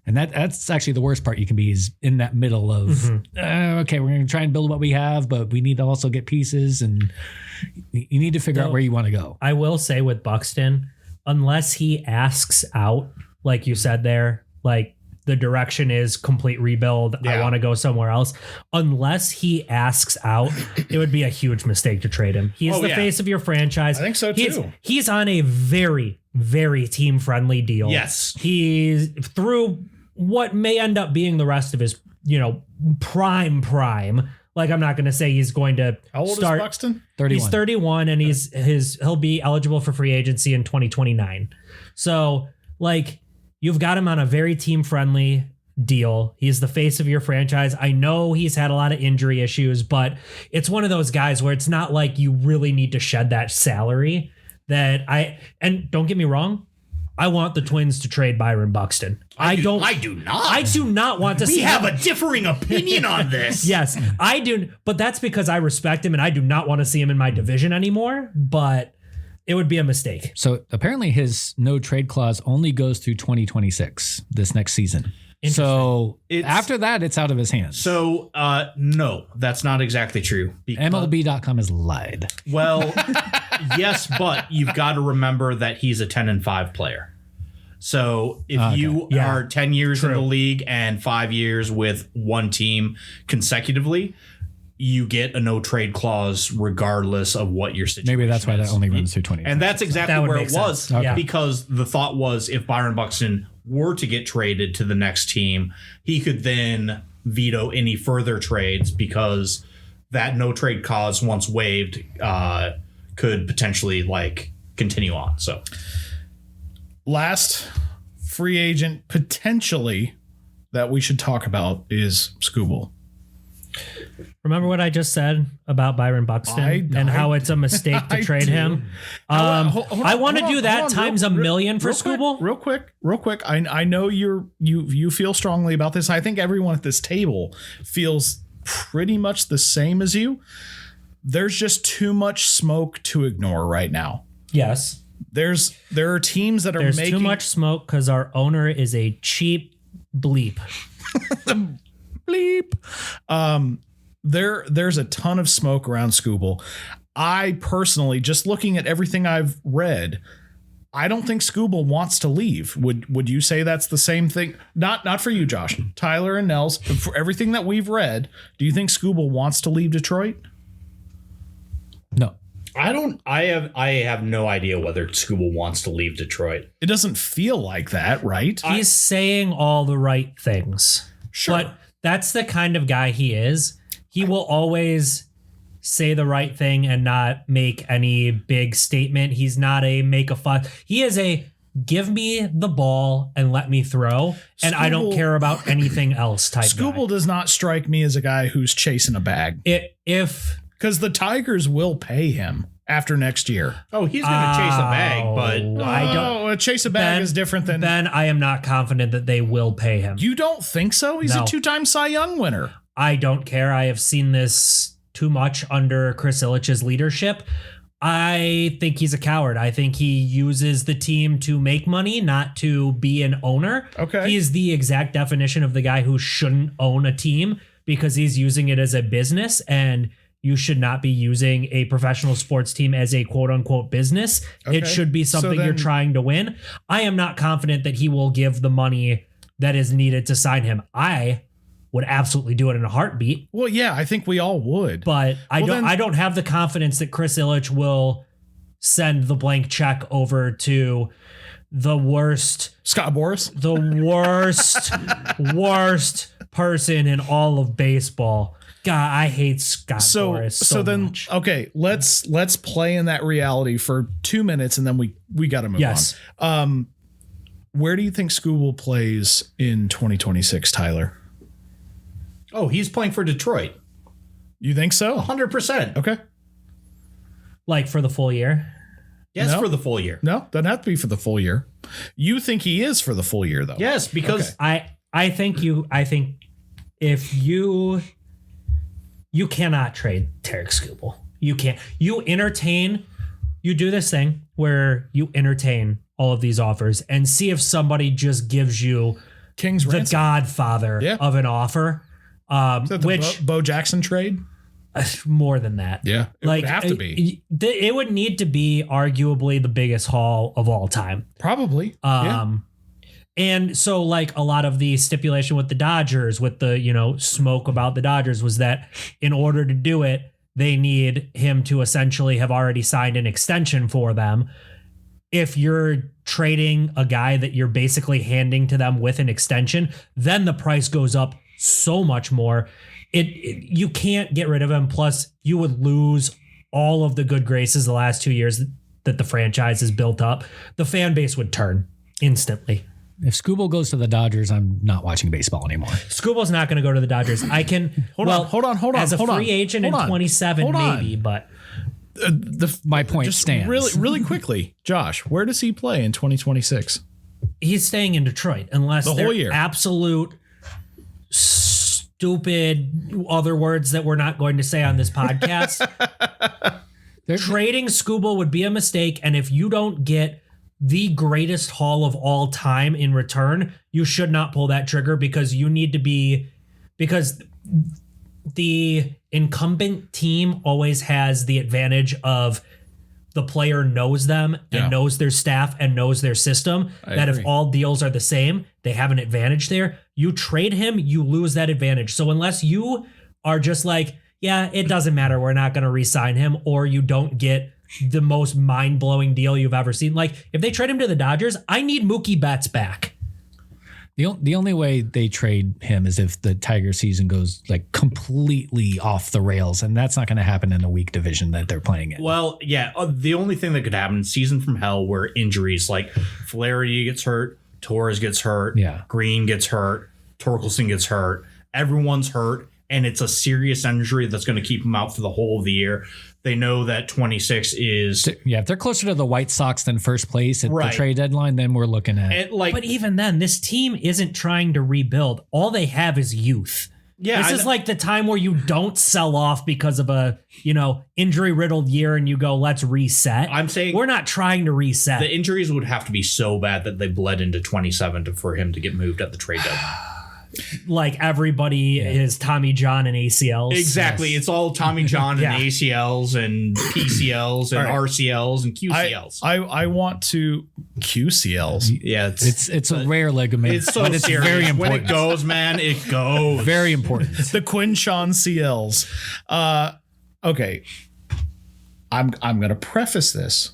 And that's actually the worst part you can be, is in that middle of, okay, we're going to try and build what we have, but we need to also get pieces, and you need to figure out where you want to go. I will say with Buxton, unless he asks out, like you said there, like the direction is complete rebuild, I want to go somewhere else. Unless he asks out, it would be a huge mistake to trade him. He's the face of your franchise. I think so too. He's on a very, very team friendly deal. Yes. He's through what may end up being the rest of his, prime. Like, I'm not going to say he's going to How old start. is Buxton? 31. He's 31 and he'll be eligible for free agency in 2029. So like, you've got him on a very team friendly deal. He's the face of your franchise. I know he's had a lot of injury issues, but it's one of those guys where it's not like you really need to shed that salary. And don't get me wrong, I want the Twins to trade Byron Buxton. I do not. I do not want to see. We have a differing opinion on this. Yes, I do, but that's because I respect him and I do not want to see him in my division anymore. But it would be a mistake. So apparently his no trade clause only goes through 2026, this next season. So after that, it's out of his hands. So no, that's not exactly true. MLB.com has lied. Well, yes, but you've got to remember that he's a 10-5 player. So if you are 10 years in the league and 5 years with one team consecutively, you get a no trade clause regardless of what your situation is. Maybe that's why that only runs through 20. And that's exactly where it was, because the thought was if Byron Buxton were to get traded to the next team, he could then veto any further trades, because that no trade clause, once waived, could potentially continue on. So last free agent potentially that we should talk about is Skubal. Remember what I just said about Byron Buxton and how it's a mistake to trade him? I want to do that times a million for Skubal. Real quick. I know you feel strongly about this. I think everyone at this table feels pretty much the same as you. There's just too much smoke to ignore right now. There are teams that are There's making too much smoke because our owner is a cheap bleep. Bleep. There's a ton of smoke around Skubal. I personally, just looking at everything I've read, I don't think Skubal wants to leave. Would you say that's the same thing? Not for you, Josh. Tyler and Nels, for everything that we've read, do you think Skubal wants to leave Detroit? No. I don't. I have no idea whether Skubal wants to leave Detroit. It doesn't feel like that, right? He's saying all the right things. Sure. But that's the kind of guy he is. He will always say the right thing and not make any big statement. He's not a make a fuss. He is a give me the ball and let me throw, and I don't care about anything else type Skubal guy. does not strike me as a guy who's chasing a bag. Because the Tigers will pay him after next year. Oh, he's going to chase a bag, but I don't. Chase a bag is different than. Then I am not confident that they will pay him. You don't think so? He's a 2-time Cy Young winner. I don't care. I have seen this too much under Chris Ilitch's leadership. I think he's a coward. I think he uses the team to make money, not to be an owner. Okay. He's the exact definition of the guy who shouldn't own a team because he's using it as a business, and you should not be using a professional sports team as a quote unquote business. Okay. It should be something you're trying to win. I am not confident that he will give the money that is needed to sign him. I would absolutely do it in a heartbeat. Well, yeah, I think we all would. But I Well, don't have the confidence that Chris Ilitch will send the blank check over to the worst Scott Boras? the worst person in all of baseball. God, I hate Scott Boras so then much. okay, let's play in that reality for 2 minutes and then we got to move Yes. on. Where do you think Skubal plays in 2026, Tyler? Oh, he's playing for Detroit. You think so? 100%. Okay. Like for the full year. Yes, No. for the full year. No, doesn't have to be for the full year. You think he is for the full year though? Yes, because I think if you cannot trade Tarek Skubal. You can't. You do this thing where you entertain all of these offers and see if somebody just gives you King's the ransom. godfather Yeah. of an offer. Is that the Which Bo Jackson trade? more than that. Yeah, it would have to be. It would need to be arguably the biggest haul of all time. Probably. Yeah. And so like a lot of the stipulation with the Dodgers, with the, smoke about the Dodgers was that in order to do it, they need him to essentially have already signed an extension for them. If you're trading a guy that you're basically handing to them with an extension, then the price goes up so much more. You can't get rid of him. Plus you would lose all of the good graces the last 2 years that the franchise has built up. The fan base would turn instantly. If Skubal goes to the Dodgers, I'm not watching baseball anymore. Skubal's not going to go to the Dodgers. I can Hold on. As a hold on, free agent in hold on, 27, hold on. maybe, but My point Just stands. really quickly, Josh, where does he play in 2026? he's staying in Detroit unless The they're whole year. absolute stupid other words that we're not going to say on this podcast. Trading Skubal would be a mistake, and if you don't get the greatest haul of all time in return, you should not pull that trigger because the incumbent team always has the advantage of the player knows them and Yeah. knows their staff and knows their system. I That agree. if all deals are the same, they have an advantage there. You trade him, you lose that advantage. So unless you are just like, yeah, it doesn't matter, we're not going to re-sign him, or you don't get the most mind-blowing deal you've ever seen. Like if they trade him to the Dodgers, I need Mookie Betts back. The only way they trade him is if the Tiger season goes like completely off the rails, and that's not going to happen in a weak division that they're playing in. Well, yeah, the only thing that could happen, season from hell, where injuries like Flaherty gets hurt, Torres gets hurt, Yeah. Green gets hurt, Torkelson gets hurt, everyone's hurt, and it's a serious injury that's going to keep them out for the whole of the year. They know that 26 is Yeah, if they're closer to the White Sox than first place at Right. the trade deadline, then we're looking at and like But even then, this team isn't trying to rebuild. All they have is youth. yeah, This is like the time where you don't sell off because of a, injury riddled year and you go, let's reset. I'm saying We're not trying to reset. the injuries would have to be so bad that they bled into 27 for him to get moved at the trade deadline. Like everybody is Tommy John and ACLs. Exactly. It's all Tommy John and Yeah. ACLs and PCLs and All right. RCLs and QCLs. I want to QCLs. yeah, it's a rare ligament, it's so but it's serious. very When important. it goes, man, it goes. Very important. The Quinshawn CLs. Okay. I'm going to preface this.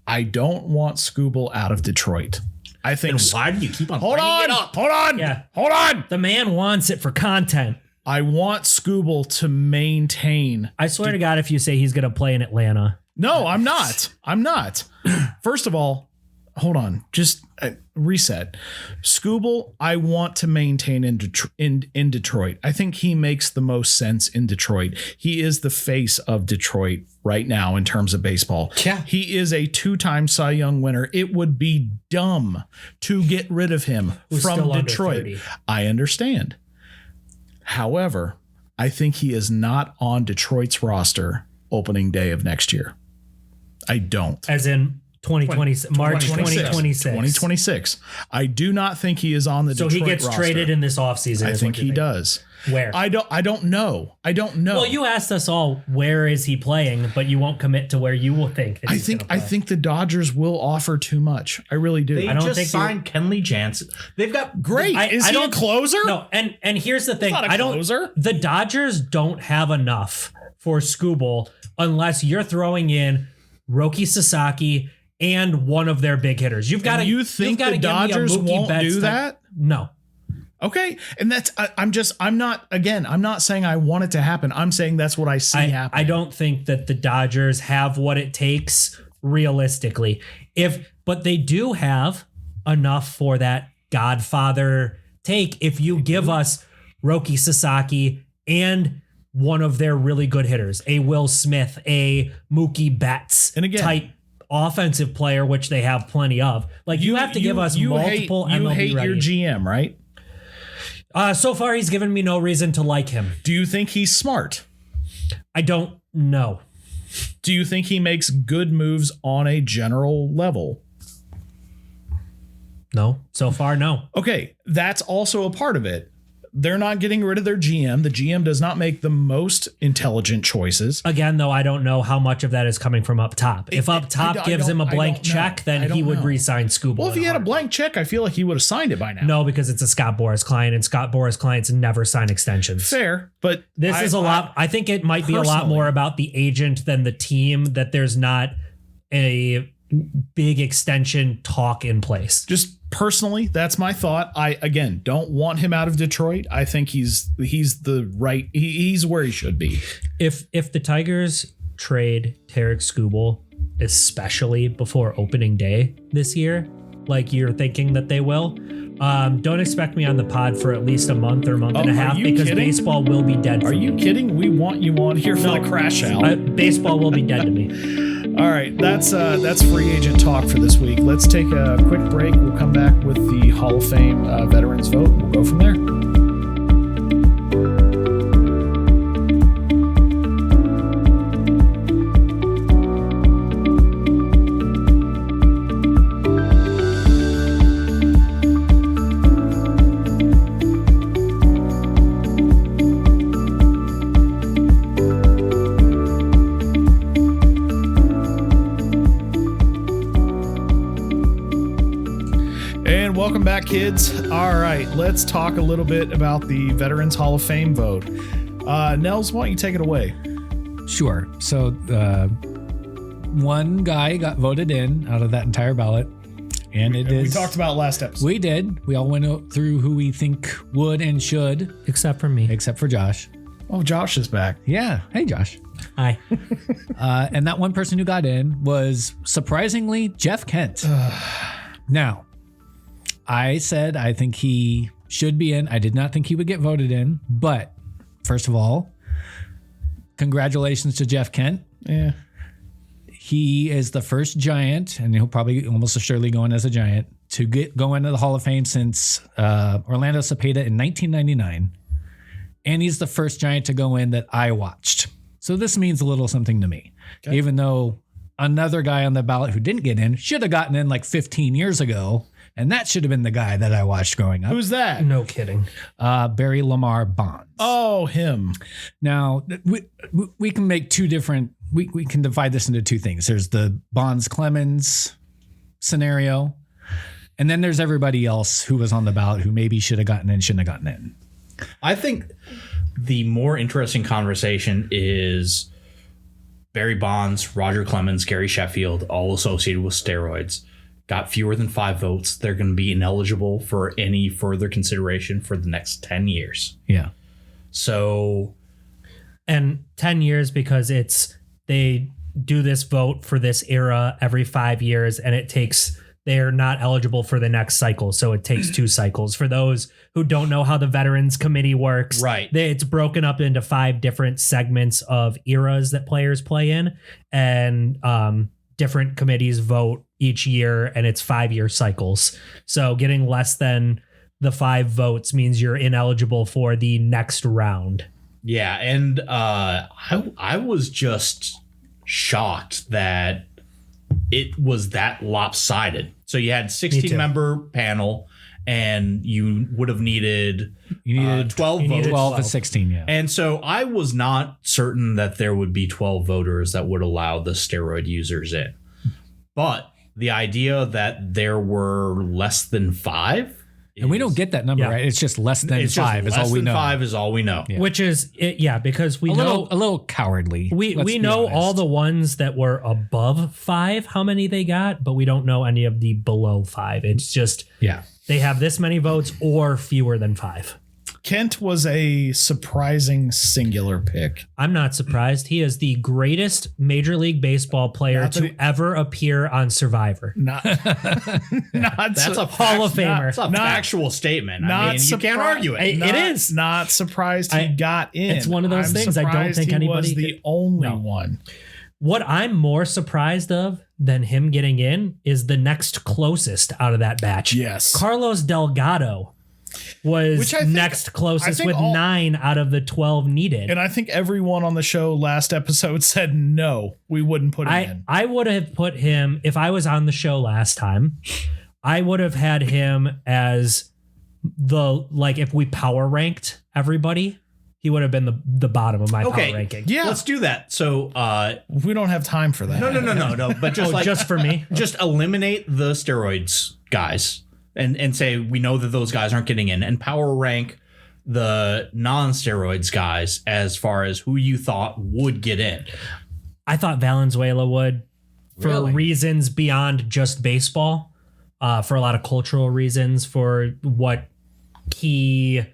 I don't want Skubal out of Detroit. I think. Then why do you keep on Hold bringing on. it up? Hold on. Yeah. Hold on. The man wants it for content. I want Skubal to maintain. I swear to God, if you say he's going to play in Atlanta, No, I'm not. I'm not. First of all, hold on. Just reset. Skubal, I want to maintain in Detroit. I think he makes the most sense in Detroit. He is the face of Detroit right now in terms of baseball. Yeah. He is a 2-time Cy Young winner. It would be dumb to get rid of him Who's from still under Detroit. 30. I understand. However, I think he is not on Detroit's roster opening day of next year. I don't. as in 2020, March 2026. 2026. I do not think he is on the So Detroit he gets roster. traded in this offseason. I think he does. Where? I don't know. Well, you asked us all where is he playing, but you won't commit to where you will think. That I he's think gonna play. the Dodgers will offer too much. I really do. They I don't just think signed Kenley Jansen. They've got Great. Is he a closer? No, and here's the thing. not a I don't. closer. The Dodgers don't have enough for Skubal unless you're throwing in Roki Sasaki and one of their big hitters. You've got to. You think the Dodgers won't do that? No. Okay, and that's I'm not saying I want it to happen. I'm saying that's what I see happen. I don't think that the Dodgers have what it takes realistically. But they do have enough for that Godfather take if you give us Roki Sasaki and one of their really good hitters, a Will Smith, a Mookie Betts And again, type offensive player, which they have plenty of. Like you have to give us multiple MLB You hate ready. your GM, right? So far, he's given me no reason to like him. Do you think he's smart? I don't know. Do you think he makes good moves on a general level? No. So far, no. Okay, that's also a part of it. They're not getting rid of their GM. The GM does not make the most intelligent choices. Again, though, I don't know how much of that is coming from up top. If up top gives him a blank check, then he would re-sign Skubal. Well, if he had a blank check, I feel like he would have signed it by now. No, because it's a Scott Boras client, and Scott Boras clients never sign extensions. Fair, but This is a lot. I think it might be a lot more about the agent than the team, that there's not a big extension talk in place. Just personally, that's my thought. I, again, don't want him out of Detroit. I think he's where he should be. If the Tigers trade Tarek Skubal, especially before opening day this year, like you're thinking that they will, don't expect me on the pod for at least a month or month and a half, because kidding? baseball will be dead. Are you kidding? We want you on here for the crash out. Baseball will be dead to me. All right, that's free agent talk for this week. Let's take a quick break. We'll come back with the Hall of Fame veterans vote. We'll go from there. Welcome back, kids. All right, let's talk a little bit about the Veterans Hall of Fame vote. Nels, why don't you take it away? Sure. So one guy got voted in out of that entire ballot. And we talked about last episode. We did. We all went through who we think would and should. Except for me. Except for Josh. Oh, Josh is back. Yeah. Hey, Josh. Hi. And that one person who got in was surprisingly Jeff Kent. Now, I said I think he should be in. I did not think he would get voted in. But first of all, congratulations to Jeff Kent. Yeah. He is the first Giant, and he'll probably almost surely go in as a Giant, to go into the Hall of Fame since Orlando Cepeda in 1999. And he's the first Giant to go in that I watched. So this means a little something to me. Okay. Even though another guy on the ballot who didn't get in should have gotten in like 15 years ago. And that should have been the guy that I watched growing up. Who's that? No kidding. Barry Lamar Bonds. Oh, him. Now, we can make two different, we can divide this into two things. There's the Bonds-Clemens scenario, and then there's everybody else who was on the ballot who maybe should have gotten in, shouldn't have gotten in. I think the more interesting conversation is Barry Bonds, Roger Clemens, Gary Sheffield, all associated with steroids. Got fewer than 5 votes. They're going to be ineligible for any further consideration for the next 10 years. Yeah. So. And 10 years because they do this vote for this era every 5 years, and they're not eligible for the next cycle. So it takes 2 cycles. For those who don't know how the Veterans Committee works, right? It's broken up into 5 different segments of eras that players play in, and different committees vote each year, and it's 5-year cycles. So getting less than the 5 votes means you're ineligible for the next round. Yeah, and I was just shocked that it was that lopsided. So you had 16-member panel, and you would have needed 12 votes. 12 to 16, yeah. And so I was not certain that there would be 12 voters that would allow the steroid users in. But the idea that there were less than 5. And we don't get that number, right? It's just less than 5 is all we know. 5 is all we know. Yeah. Which is, because we know a little cowardly. We know all the ones that were above 5, how many they got, but we don't know any of the below 5. It's just they have this many votes or fewer than 5. Kent was a surprising singular pick. I'm not surprised. He is the greatest Major League Baseball player to ever appear on Survivor. That's a Hall of Famer. That's a factual statement. I mean, you can't argue it. It is. Not surprised he got in. It's one of those things I don't think anybody was the only one. What I'm more surprised of than him getting in is the next closest out of that batch. Yes. Carlos Delgado was next closest with 9 out of the 12 needed. And I think everyone on the show last episode said no, we wouldn't put him in. I would have put him, if I was on the show last time, I would have had him as if we power ranked everybody, he would have been the bottom of my power ranking. Yeah. Let's do that. So we don't have time for that. No. But just for me. Just eliminate the steroids guys. And say we know that those guys aren't getting in, and power rank the non-steroids guys as far as who you thought would get in. I thought Valenzuela would, for reasons beyond just baseball, for a lot of cultural reasons, for what he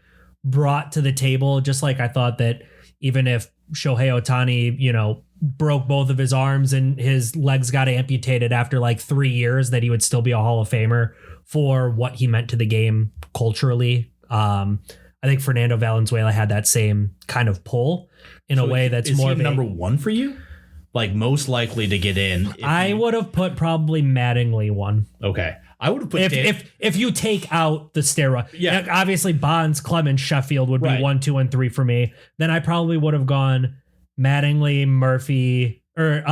brought to the table. Just like I thought that even if Shohei Ohtani, broke both of his arms and his legs got amputated after 3 years, that he would still be a Hall of Famer for what he meant to the game culturally. I think Fernando Valenzuela had that same kind of pull in a way that's more of number 1 for you? Most likely to get in. I would have put probably Mattingly 1. Okay. I would have put if you take out the steroid. Yeah. Obviously Bonds, Clemens, Sheffield would be 1, 2, and 3 for me. Then I probably would have gone Mattingly, Murphy, or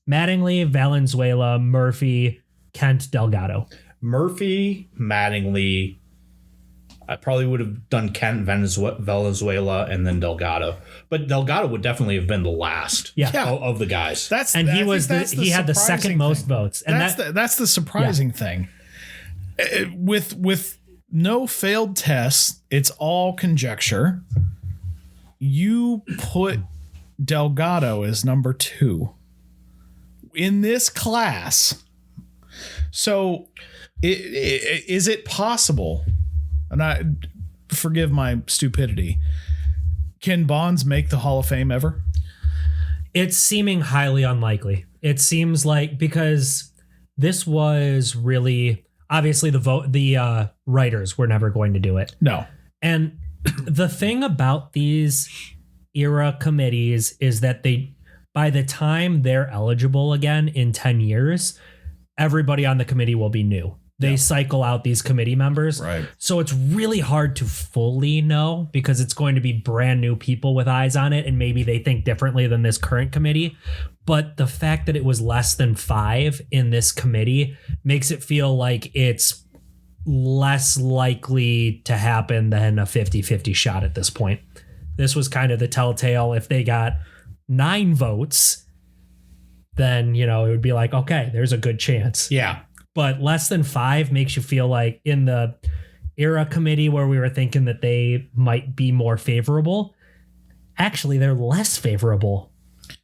Mattingly, Valenzuela, Murphy, Kent, Delgado. Murphy, Mattingly. I probably would have done Kent, Valenzuela, and then Delgado. But Delgado would definitely have been the last of the guys. He had the second most votes. And that's the surprising thing. With no failed tests, it's all conjecture. You put Delgado as number 2 in this class. So is it possible, and I forgive my stupidity, can Bonds make the Hall of Fame ever? It's seeming highly unlikely. It seems like, because this was really, obviously the writers were never going to do it. No. And the thing about these era committees is that by the time they're eligible again in 10 years, everybody on the committee will be new. They cycle out these committee members. Right. So it's really hard to fully know, because it's going to be brand new people with eyes on it, and maybe they think differently than this current committee. But the fact that it was less than 5 in this committee makes it feel like it's less likely to happen than a 50-50 shot at this point. This was kind of the telltale. If they got 9 votes, then, it would be like, okay, there's a good chance. Yeah. But less than 5 makes you feel like, in the era committee where we were thinking that they might be more favorable, actually they're less favorable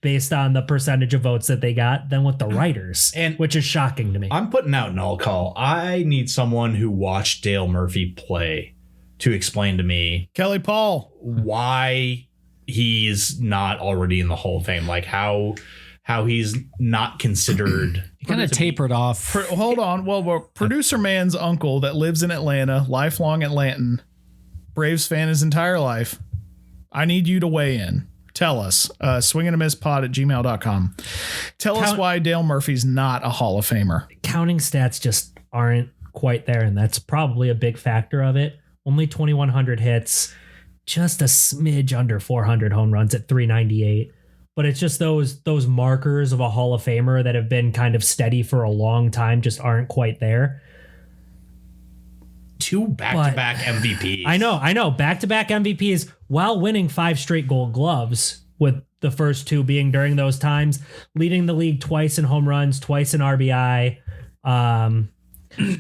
based on the percentage of votes that they got than with the writers, which is shocking to me. I'm putting out an all call. I need someone who watched Dale Murphy play to explain to me, Kelly Paul, why he's not already in the Hall of Fame. How he's not considered. He kind of tapered off. Hold on. Well, producer man's uncle that lives in Atlanta, lifelong Atlantan, Braves fan his entire life. I need you to weigh in. Tell us. swingandamisspod@gmail.com. Tell us why Dale Murphy's not a Hall of Famer. Counting stats just aren't quite there, and that's probably a big factor of it. Only 2,100 hits, just a smidge under 400 home runs at 398. but it's just those markers of a Hall of Famer that have been kind of steady for a long time just aren't quite there. 2 back-to-back MVPs. I know. Back-to-back MVPs while winning 5 straight Gold Gloves, with the first 2 being during those times, leading the league twice in home runs, twice in RBI,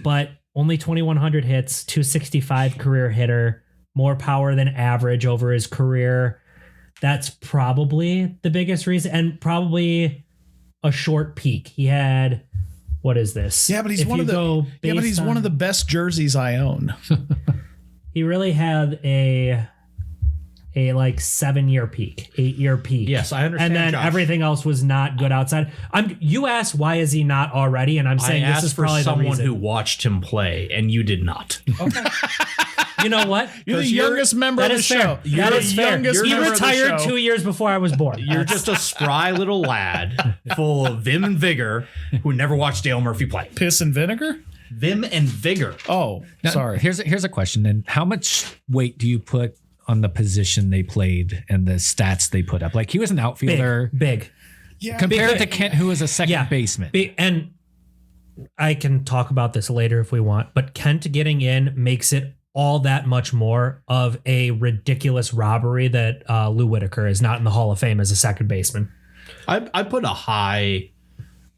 but only 2,100 hits, 265 career hitter, more power than average over his career. That's probably the biggest reason, and probably a short peak. He had... What is this? Yeah, but he's one of the best jerseys I own. He really had a like 7-year peak, 8-year peak. Yes, I understand. And then Josh. Everything else was not good outside. You asked why is he not already, and I'm saying this is probably someone the reason. who watched him play, and you did not. Okay. You know what? You're the youngest member of the show. That is fair. He retired 2 years before I was born. You're just a spry little lad full of vim and vigor who never watched Dale Murphy play. Piss and vinegar? Vim and vigor. Oh, Now, sorry. Here's a question then. How much weight do you put on the position they played and the stats they put up? Like, he was an outfielder. Big. Yeah. Compared to Kent, who was a second baseman. And I can talk about this later if we want, but Kent getting in makes it all that much more of a ridiculous robbery that Lou Whitaker is not in the Hall of Fame as a second baseman. I put a high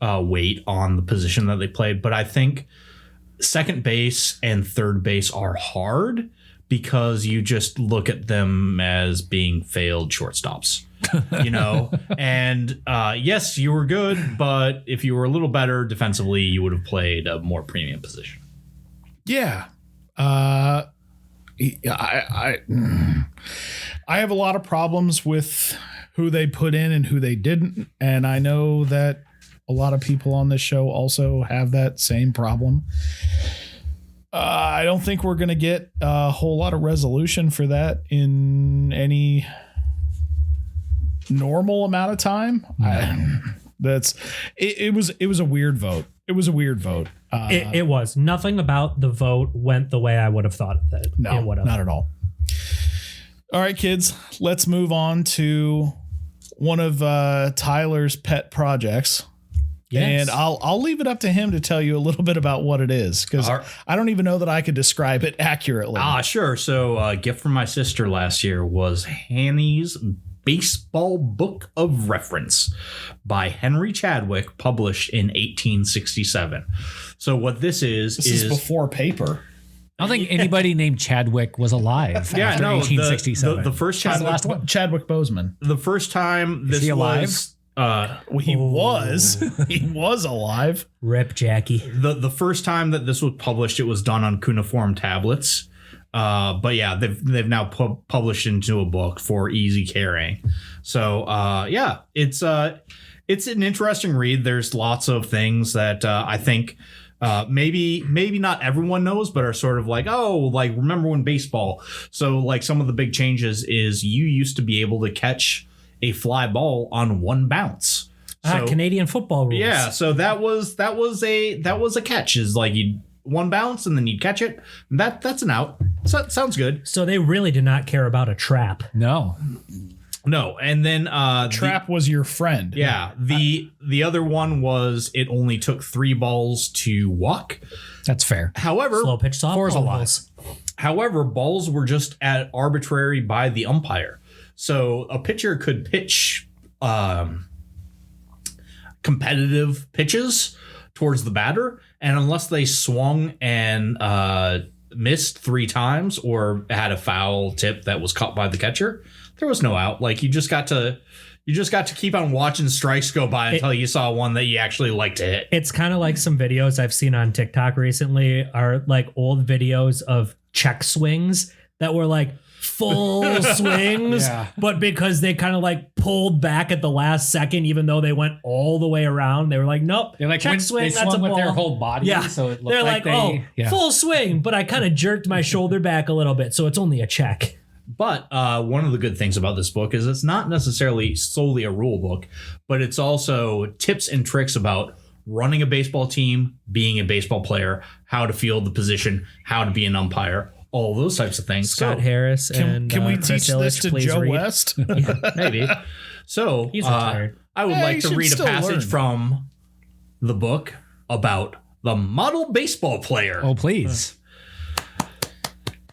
weight on the position that they played, but I think second base and third base are hard because you just look at them as being failed shortstops. And yes, you were good, but if you were a little better defensively, you would have played a more premium position. Yeah. I have a lot of problems with who they put in and who they didn't. And I know that a lot of people on this show also have that same problem. I don't think we're going to get a whole lot of resolution for that in any normal amount of time. It was a weird vote. It was a weird vote. It was. Nothing about the vote went the way I would have thought that it would have. Not at all. All right, kids, let's move on to one of Tyler's pet projects. Yes. And I'll leave it up to him to tell you a little bit about what it is, because I don't even know that I could describe it accurately. Sure. So a gift from my sister last year was Hanny's Baseball Book of Reference by Henry Chadwick, published in 1867. So what this is before paper. I don't think anybody named Chadwick was alive after 1867. The first Chadwick, time, the last one. Chadwick Boseman. The first time this he alive? was he was alive. Rip Jackie. The first time that this was published, it was done on cuneiform tablets. But yeah, they've now published into a book for easy carrying. So yeah, it's an interesting read. There's lots of things that I think maybe not everyone knows, but are sort of like, remember when baseball. So like some of the big changes is you used to be able to catch a fly ball on one bounce. So, Canadian football rules. Yeah, so that was a catch, is like you one bounce and then you'd catch it. That's an out. So sounds good. So they really did not care about a trap. No. And then trap was your friend. Yeah. The other one was it only took 3 balls to walk. That's fair. However, Slow pitch softball. 4 is a lot. However, balls were just at arbitrary by the umpire. So a pitcher could pitch competitive pitches towards the batter, and unless they swung and missed 3 times or had a foul tip that was caught by the catcher, there was no out. Like you just got to keep on watching strikes go by until you saw one that you actually liked to hit. It's kind of like some videos I've seen on TikTok recently are like old videos of check swings that were like full swings, but because they kind of like pulled back at the last second, even though they went all the way around, they were like, nope, They're like check swing, they that's swung a with ball. their whole body, Yeah, so it looked they're like full swing, but I kind of jerked my shoulder back a little bit, so it's only a check. But one of the good things about this book is it's not necessarily solely a rule book, but it's also tips and tricks about running a baseball team, being a baseball player, how to field the position, how to be an umpire, all those types of things. Scott Harris and can we Chris teach this Illich, to please Joe read. West? Maybe. So He's retired. I would Yeah, like you to should read a still passage learn. from the book about the model baseball player. Oh, please.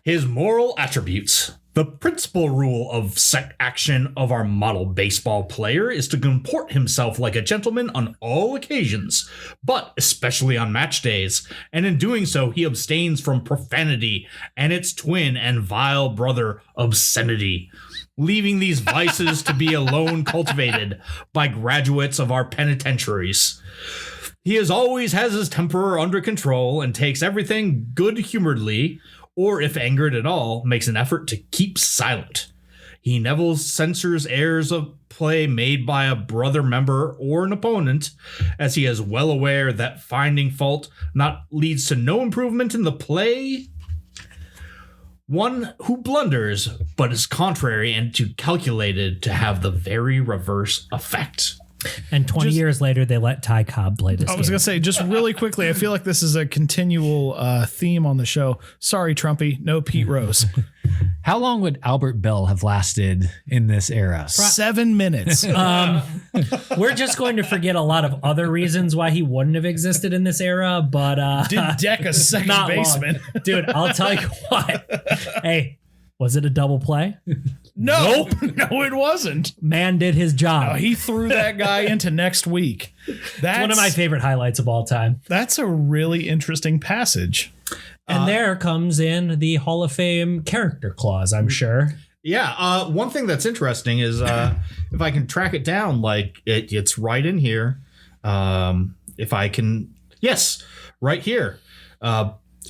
His moral attributes. The principal rule of action of our model baseball player is to comport himself like a gentleman on all occasions, but especially on match days, and in doing so he abstains from profanity and its twin and vile brother, obscenity, leaving these vices to be alone cultivated by graduates of our penitentiaries. He always has his temper under control and takes everything good-humoredly, or if angered at all, makes an effort to keep silent. He never censors errors of play made by a brother member or an opponent, as he is well aware that finding fault not leads to no improvement in the play. One who blunders, but is contrary and too calculated to have the very reverse effect. And 20 years later, they let Ty Cobb play this I was game. going to say, just really quickly, I feel like this is a continual theme on the show. Sorry, Trumpy, no Pete Rose. How long would Albert Bell have lasted in this era? 7 minutes. We're just going to forget a lot of other reasons why he wouldn't have existed in this era, but Did deck a second not baseman. long. Dude, I'll tell you what. Hey, was it a double play? No, no, it wasn't. Man did his job. He threw that guy into next week. That's One of my favorite highlights of all time. That's a really interesting passage. And there comes in the Hall of Fame character clause, I'm sure. Yeah, one thing that's interesting is if I can track it down, like it's right in here. If I can, yes, right here.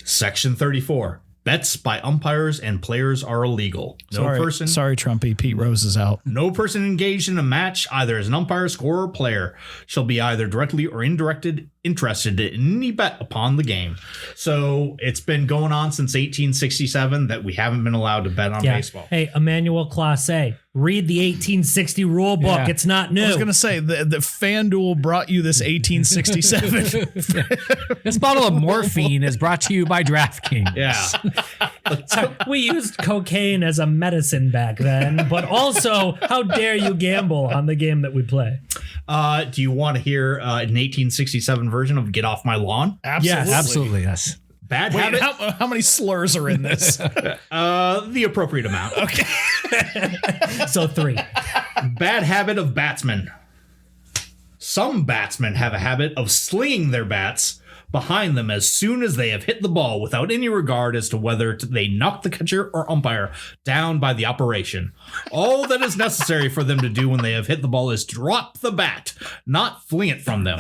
Section 34. Bets by umpires and players are illegal. Sorry, Trumpy. Pete Rose is out. No person engaged in a match, either as an umpire, scorer, or player, shall be either directly or indirectly interested in any bet upon the game. So it's been going on since 1867 that we haven't been allowed to bet on baseball. Hey, Emmanuel Classe, read the 1860 rule book. Yeah. It's not new. I was going to say, the FanDuel brought you this 1867. This bottle of morphine is brought to you by DraftKings. Yeah. We used cocaine as a medicine back then, but also, how dare you gamble on the game that we play? Do you want to hear an 1867 version of Get Off My Lawn? Absolutely. Absolutely, yes. Bad Wait, habit? how many slurs are in this? The appropriate amount. Okay. So 3. Bad habit of batsmen. Some batsmen have a habit of slinging their bats behind them as soon as they have hit the ball without any regard as to whether they knock the catcher or umpire down by the operation. All that is necessary for them to do when they have hit the ball is drop the bat, not fling it from them.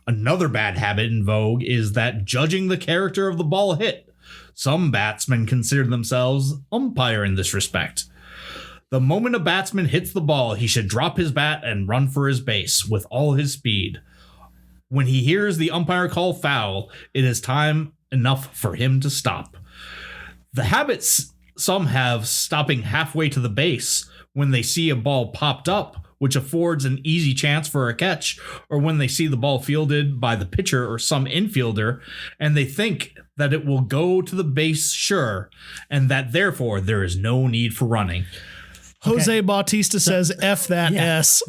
Another bad habit in vogue is that judging the character of the ball hit. Some batsmen consider themselves umpire in this respect. The moment a batsman hits the ball, he should drop his bat and run for his base with all his speed. When he hears the umpire call foul, it is time enough for him to stop. The habits some have stopping halfway to the base when they see a ball popped up, which affords an easy chance for a catch, or when they see the ball fielded by the pitcher or some infielder, and they think that it will go to the base sure, and that therefore there is no need for running. Jose Bautista says, F that S.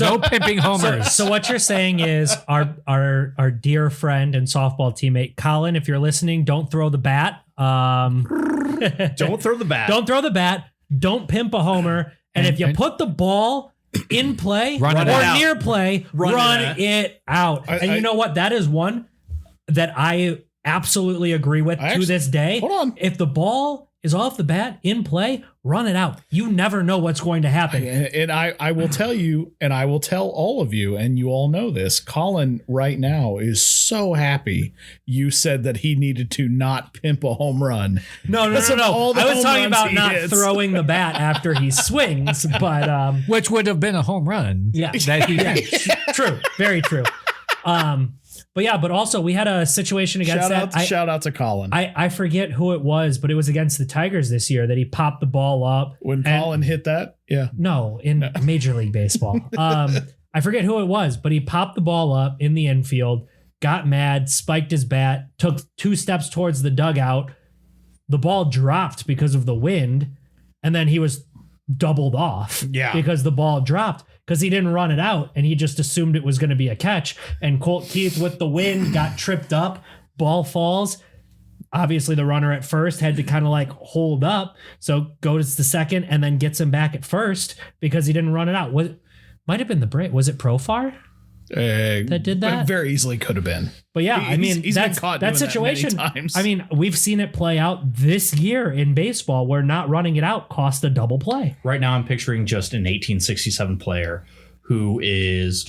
No pimping homers. So what you're saying is our dear friend and softball teammate, Colin, if you're listening, don't throw the bat. Don't throw the bat. Don't throw the bat. Don't pimp a homer. And if you put the ball in play Run it or out. near play, run it out. And you know what? That is one that I absolutely agree with to this day. Hold on. If the ball is off the bat in play, run it out. You never know what's going to happen. And I will tell you, and I will tell all of you, and you all know this, Colin right now is so happy you said that he needed to not pimp a home run. No. Because of all the I was home talking runs about he not hits. throwing the bat after he swings, but Which would have been a home run. Yeah. That he true, very true. But also we had a situation against Shout out to Colin. I forget who it was, but it was against the Tigers this year that he popped the ball up. When Colin hit that, yeah. No, in Major League Baseball. I forget who it was, but he popped the ball up in the infield, got mad, spiked his bat, took 2 steps towards the dugout. The ball dropped because of the wind, and then he was doubled off Yeah. because the ball dropped. because he didn't run it out and he just assumed it was going to be a catch. And Colt Keith with the wind got tripped up, ball falls. Obviously, the runner at first had to kind of like hold up. So goes to second and then gets him back at first because he didn't run it out. Might have been the break. Was it Profar that did that? Very easily could have been. But yeah, I mean, he's been caught doing that situation. That many times. I mean, we've seen it play out this year in baseball where not running it out cost a double play. Right now, I'm picturing just an 1867 player who is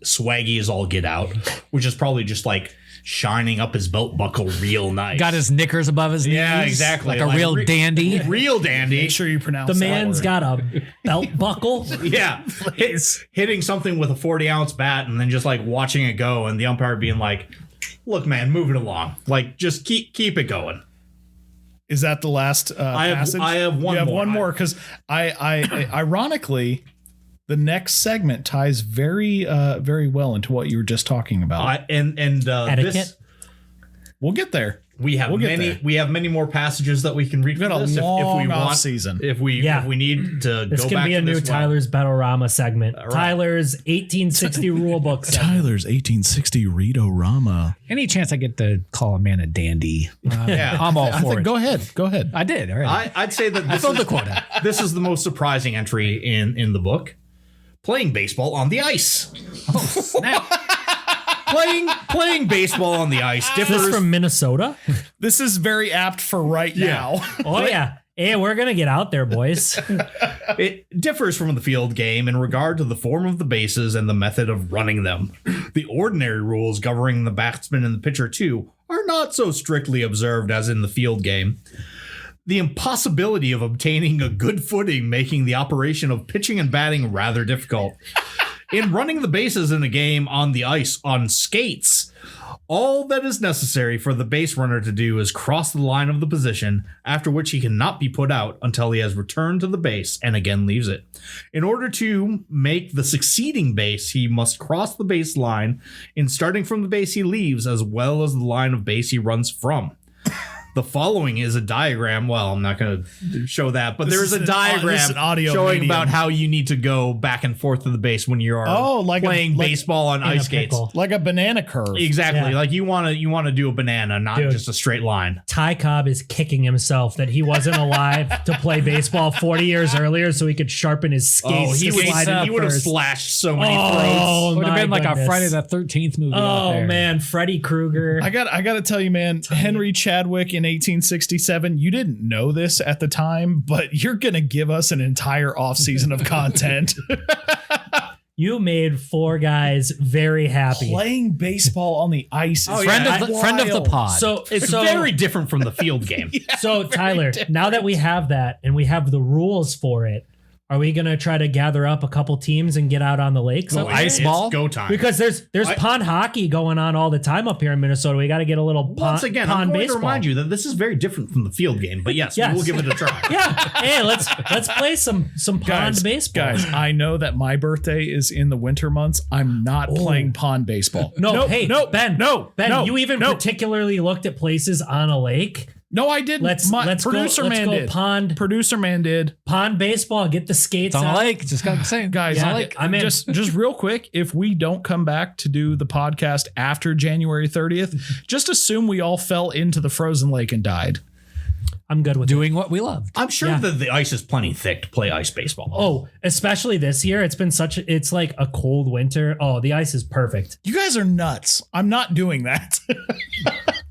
swaggy as all get out, which is probably just like shining up his belt buckle real nice. Got his knickers above his knees. Yeah, exactly. Like a real dandy. Real dandy. Make sure you pronounce The that man's word. got a belt buckle. Yeah. Hitting something with a 40-ounce bat and then just like watching it go and the umpire being like, look, man, move it along. Like, just keep it going. Is that the last passage? I have one you have more. one more because I ironically, the next segment ties very well into what you were just talking about. Etiquette. We'll get there. We have many more passages that we can read. We've got a this long if we want season. If we need to This go can back be a to new this well. Tyler's Battle-Rama segment. Right. Tyler's 1860 rule book segment. Tyler's 1860 Read-O-Rama. Any chance I get to call a man a dandy, Yeah. I'm all for it. Go ahead. I did. All right. I'd say that I filled the quota. this is the most surprising entry in the book. Playing baseball on the ice. Snap. Playing baseball on the ice Is differs this from Minnesota? This is very apt for right now. Oh, yeah. Hey, we're going to get out there, boys. It differs from the field game in regard to the form of the bases and the method of running them. The ordinary rules governing the batsman and the pitcher, too, are not so strictly observed as in the field game. The impossibility of obtaining a good footing making the operation of pitching and batting rather difficult. In running the bases in a game on the ice on skates, all that is necessary for the base runner to do is cross the line of the position, after which he cannot be put out until he has returned to the base and again leaves it. In order to make the succeeding base, he must cross the base line in starting from the base he leaves as well as the line of base he runs from. The following is a diagram. Well, I'm not going to show that, but there is a this is diagram an audio showing medium. about how you need to go back and forth to the base when you are playing baseball on in a ice skates. pickle. Like a banana curve. Exactly. Yeah. Like you want to do a banana, not Dude. just a straight line. Ty Cobb is kicking himself that he wasn't alive to play baseball 40 years earlier so he could sharpen his skates. he to slide in would have first. slashed so many Oh, Would have my been like goodness. a Friday the 13th movie. out Oh, there. man. Freddy Krueger. I got to tell you, man, Henry Chadwick in 1867, you didn't know this at the time, but you're going to give us an entire off season of content. You made four guys very happy. Playing baseball on the ice is Friend of the pod. So It's so very different from the field game. So Tyler, now that we have that and we have the rules for it, are we gonna try to gather up a couple teams and get out on the lakes? up there? ice ball? It's go time. Because there's pond hockey going on all the time up here in Minnesota. We got to get a little Once again, I'm pond going baseball. to remind you that this is very different from the field game. But yes, Yes. we'll give it a try. Yeah, hey, let's play some pond baseball. Guys, I know that my birthday is in the winter months. I'm not playing pond baseball. No, hey, Ben, no, you even particularly looked at places on a lake. No, I didn't. Let's producer go man did. pond Producer man did. baseball. Get the skates it's on out. a lake. Just got to say, Guys, Yeah, I'm in. just real quick, if we don't come back to do the podcast after January 30th, just assume we all fell into the frozen lake and died. I'm good with it. doing what we love. I'm sure Yeah. that the ice is plenty thick to play ice baseball. Oh, especially this year. It's like a cold winter. Oh, the ice is perfect. You guys are nuts. I'm not doing that.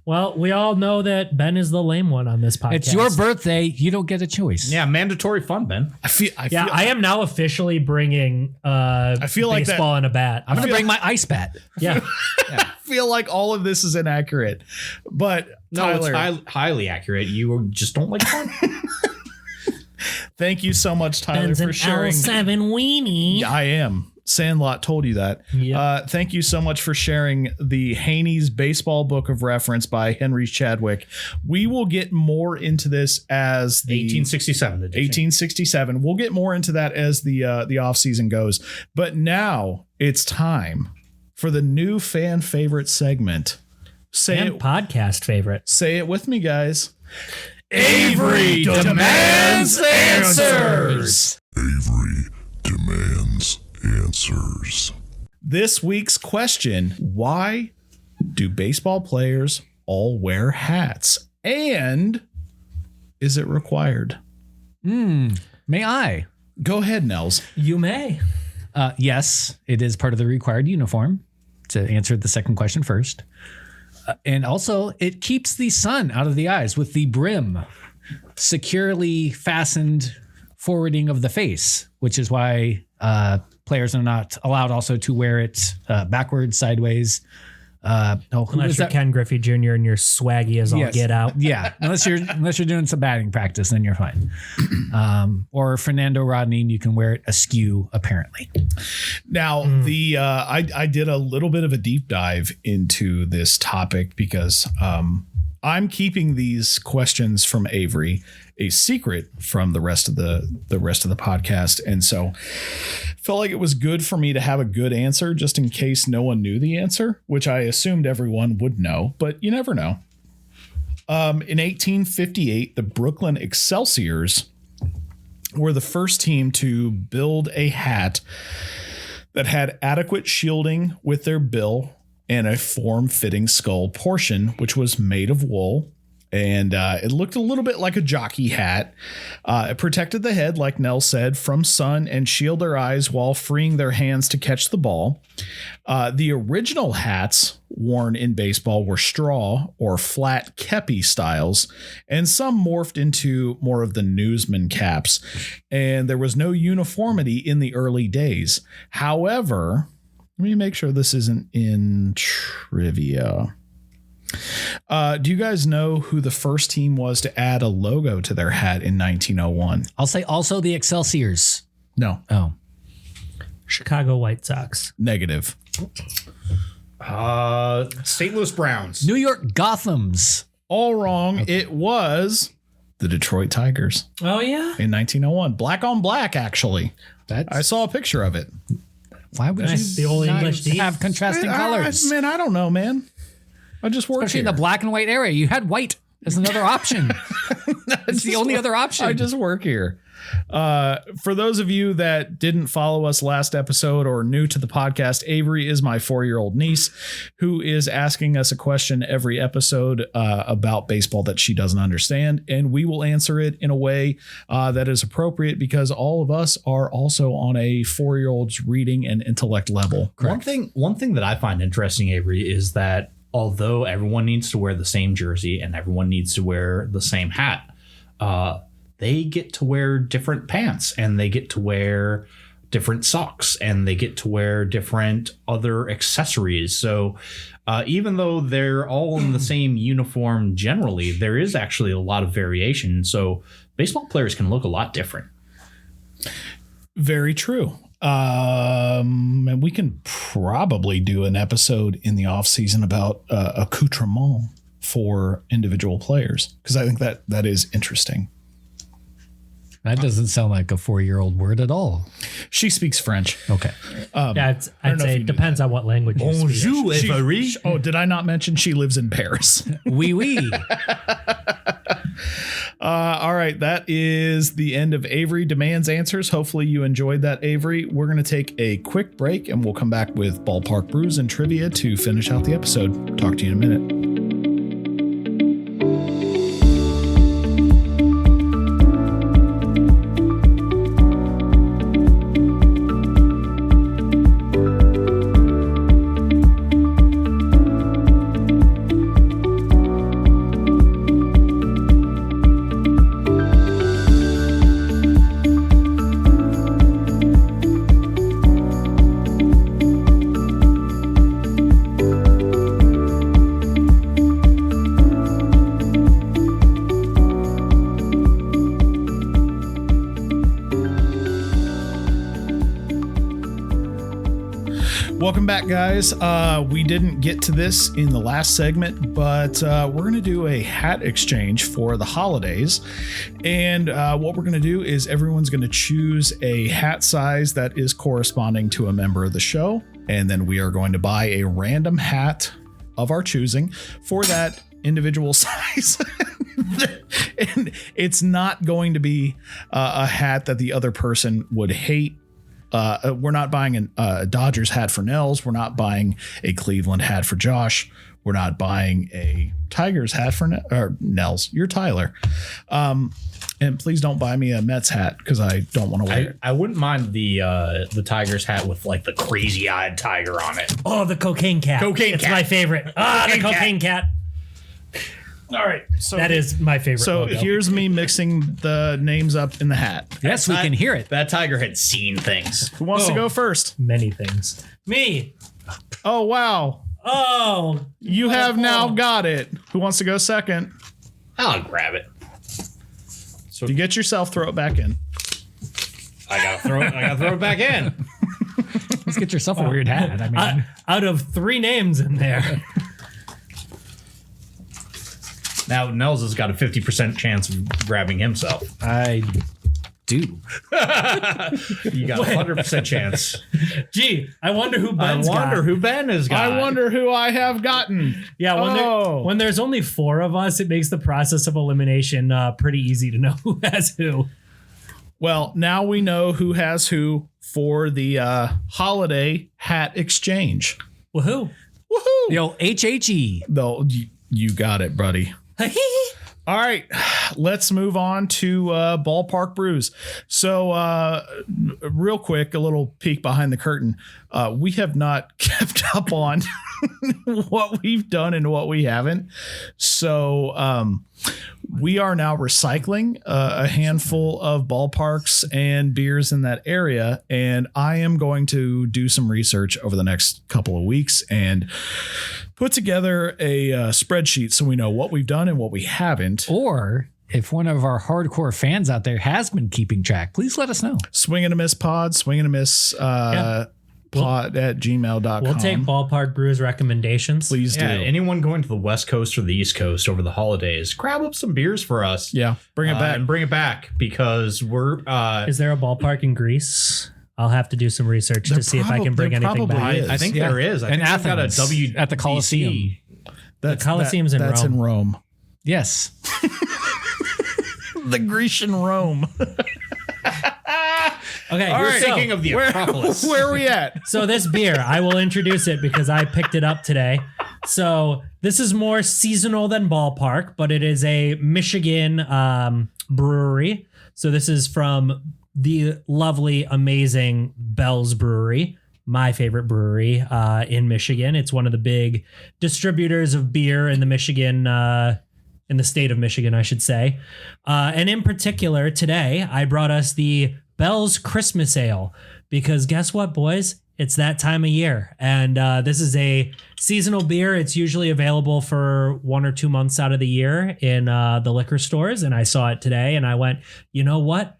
Well, we all know that Ben is the lame one on this podcast. It's your birthday. You don't get a choice. Yeah, mandatory fun, Ben. I feel I am now officially bringing I feel like baseball and a bat. I'm going to bring my ice bat. Yeah. feel like all of this is inaccurate. But No, Tyler, it's highly accurate. You just don't like fun. thank you so much, Tyler, Ben's for an sharing. L7 weenie. I am. Sandlot told you that. Yep. Thank you so much for sharing the Haney's Baseball Book of Reference by Henry Chadwick. We will get more into this as the 1867 edition. 1867. We'll get more into that as the off season goes. But now it's time for the new fan favorite segment. And podcast favorite. Say it with me, guys. Avery Demands Answers. Avery Demands Answers. This week's question: why do baseball players all wear hats? And is it required? May I? Go ahead, Nels. You may. Yes, it is part of the required uniform, to answer the second question first. And also, it keeps the sun out of the eyes with the brim securely fastened forwarding of the face, which is why players are not allowed also to wear it backwards, sideways. Unless you're Ken Griffey Jr. and you're swaggy as all get out. Yeah, unless you're doing some batting practice, then you're fine. Or Fernando Rodney, you can wear it askew, apparently. Now, I did a little bit of a deep dive into this topic because I'm keeping these questions from Avery a secret from the rest of the podcast, and so felt like it was good for me to have a good answer just in case no one knew the answer, which I assumed everyone would know, but you never know. In 1858, the Brooklyn Excelsiors were the first team to build a hat that had adequate shielding with their bill and a form-fitting skull portion, which was made of wool. And it looked a little bit like a jockey hat. It protected the head, like Nell said, from sun and shield their eyes while freeing their hands to catch the ball. The original hats worn in baseball were straw or flat kepi styles, and some morphed into more of the newsman caps. And there was no uniformity in the early days. However, let me make sure this isn't in trivia. Do you guys know who the first team was to add a logo to their hat in 1901? I'll say also the Excelsiors. No. Oh. Chicago White Sox. Negative. St. Louis Browns. New York Gothams. All wrong. Okay. It was the Detroit Tigers. Oh, yeah? In 1901. Black on black, actually. I saw a picture of it. Why would That's you the old not English team? have contrasting colors? I don't know, man. I just work Especially here. in the black and white area. You had white as another option. It's the only other option. I just work here. For those of you that didn't follow us last episode or new to the podcast, Avery is my 4-year-old niece who is asking us a question every episode about baseball that she doesn't understand. And we will answer it in a way that is appropriate because all of us are also on a 4-year-old's reading and intellect level. Correct. One thing that I find interesting, Avery, is that although everyone needs to wear the same jersey and everyone needs to wear the same hat, they get to wear different pants and they get to wear different socks and they get to wear different other accessories. So even though they're all in the same uniform generally, there is actually a lot of variation. So baseball players can look a lot different. Very true. And we can probably do an episode in the off season about accoutrement for individual players because I think that is interesting. That doesn't sound like a 4-year-old word at all. She speaks French. Okay. I'd say it depends on what language you speak. Bonjour, Avery. Oh, did I not mention she lives in Paris? Oui, oui. All right. That is the end of Avery Demands Answers. Hopefully you enjoyed that, Avery. We're going to take a quick break and we'll come back with Ballpark Brews and trivia to finish out the episode. Talk to you in a minute. Welcome back, guys. We didn't get to this in the last segment, but we're going to do a hat exchange for the holidays. And what we're going to do is everyone's going to choose a hat size that is corresponding to a member of the show. And then we are going to buy a random hat of our choosing for that individual size. And it's not going to be a hat that the other person would hate. We're not buying a Dodgers hat for Nels. We're not buying a Cleveland hat for Josh. We're not buying a Tigers hat for Nels. You're Tyler. And please don't buy me a Mets hat because I don't want to wear it. I wouldn't mind the Tigers hat with like the crazy-eyed tiger on it. Oh, the cocaine cat. It's my favorite. The cocaine cat. All right. So That is my favorite. So logo. here's me mixing the names up in the hat. Yes, we can hear it. That tiger had seen things. Who wants to go first? Many things. Me. Oh, wow. Oh, You have now got it. Who wants to go second? I'll grab it. If you get yourself, throw it back in. I gotta throw it back in. Let's get yourself a weird hat. I mean, out of 3 names in there. Now Nels has got a 50% chance of grabbing himself. I do. You got a 100% chance. Gee, I wonder who Ben's who Ben has got. I wonder who I have gotten. Yeah, when there's only 4 of us, it makes the process of elimination pretty easy to know who has who. Well, now we know who has who for the holiday hat exchange. Woohoo. Woohoo! The old HHE. Though you got it, buddy. All right, let's move on to Ballpark Brews. So real quick, a little peek behind the curtain. We have not kept up on what we've done and what we haven't. So we are now recycling a handful of ballparks and beers in that area. And I am going to do some research over the next couple of weeks and put together a spreadsheet so we know what we've done and what we haven't. Or if one of our hardcore fans out there has been keeping track, please let us know. Swing and a miss pod, swing and a miss pod at gmail.com. We'll take Ballpark Brews recommendations. Please do. Yeah, anyone going to the West Coast or the East Coast over the holidays, grab up some beers for us. Yeah, bring it back. And bring it back because we're... Is there a ballpark in Greece? I'll have to do some research to see if I can bring anything back. is. I think Yeah. there is. I In think they've got a Athens, at the Coliseum. That's, Coliseum's in that's Rome. in Rome. Yes. The Grecian Rome. Okay, All You're right. thinking of the Acropolis. Where are we at? So this beer, I will introduce it because I picked it up today. So this is more seasonal than Ballpark, but it is a Michigan brewery. So this is from the lovely, amazing Bell's Brewery, my favorite brewery in Michigan. It's one of the big distributors of beer in the Michigan, in the state of Michigan, I should say. And in particular, today, I brought us the Bell's Christmas Ale because guess what, boys? It's that time of year. And this is a seasonal beer. It's usually available for 1 or 2 months out of the year in the liquor stores. And I saw it today and I went, you know what?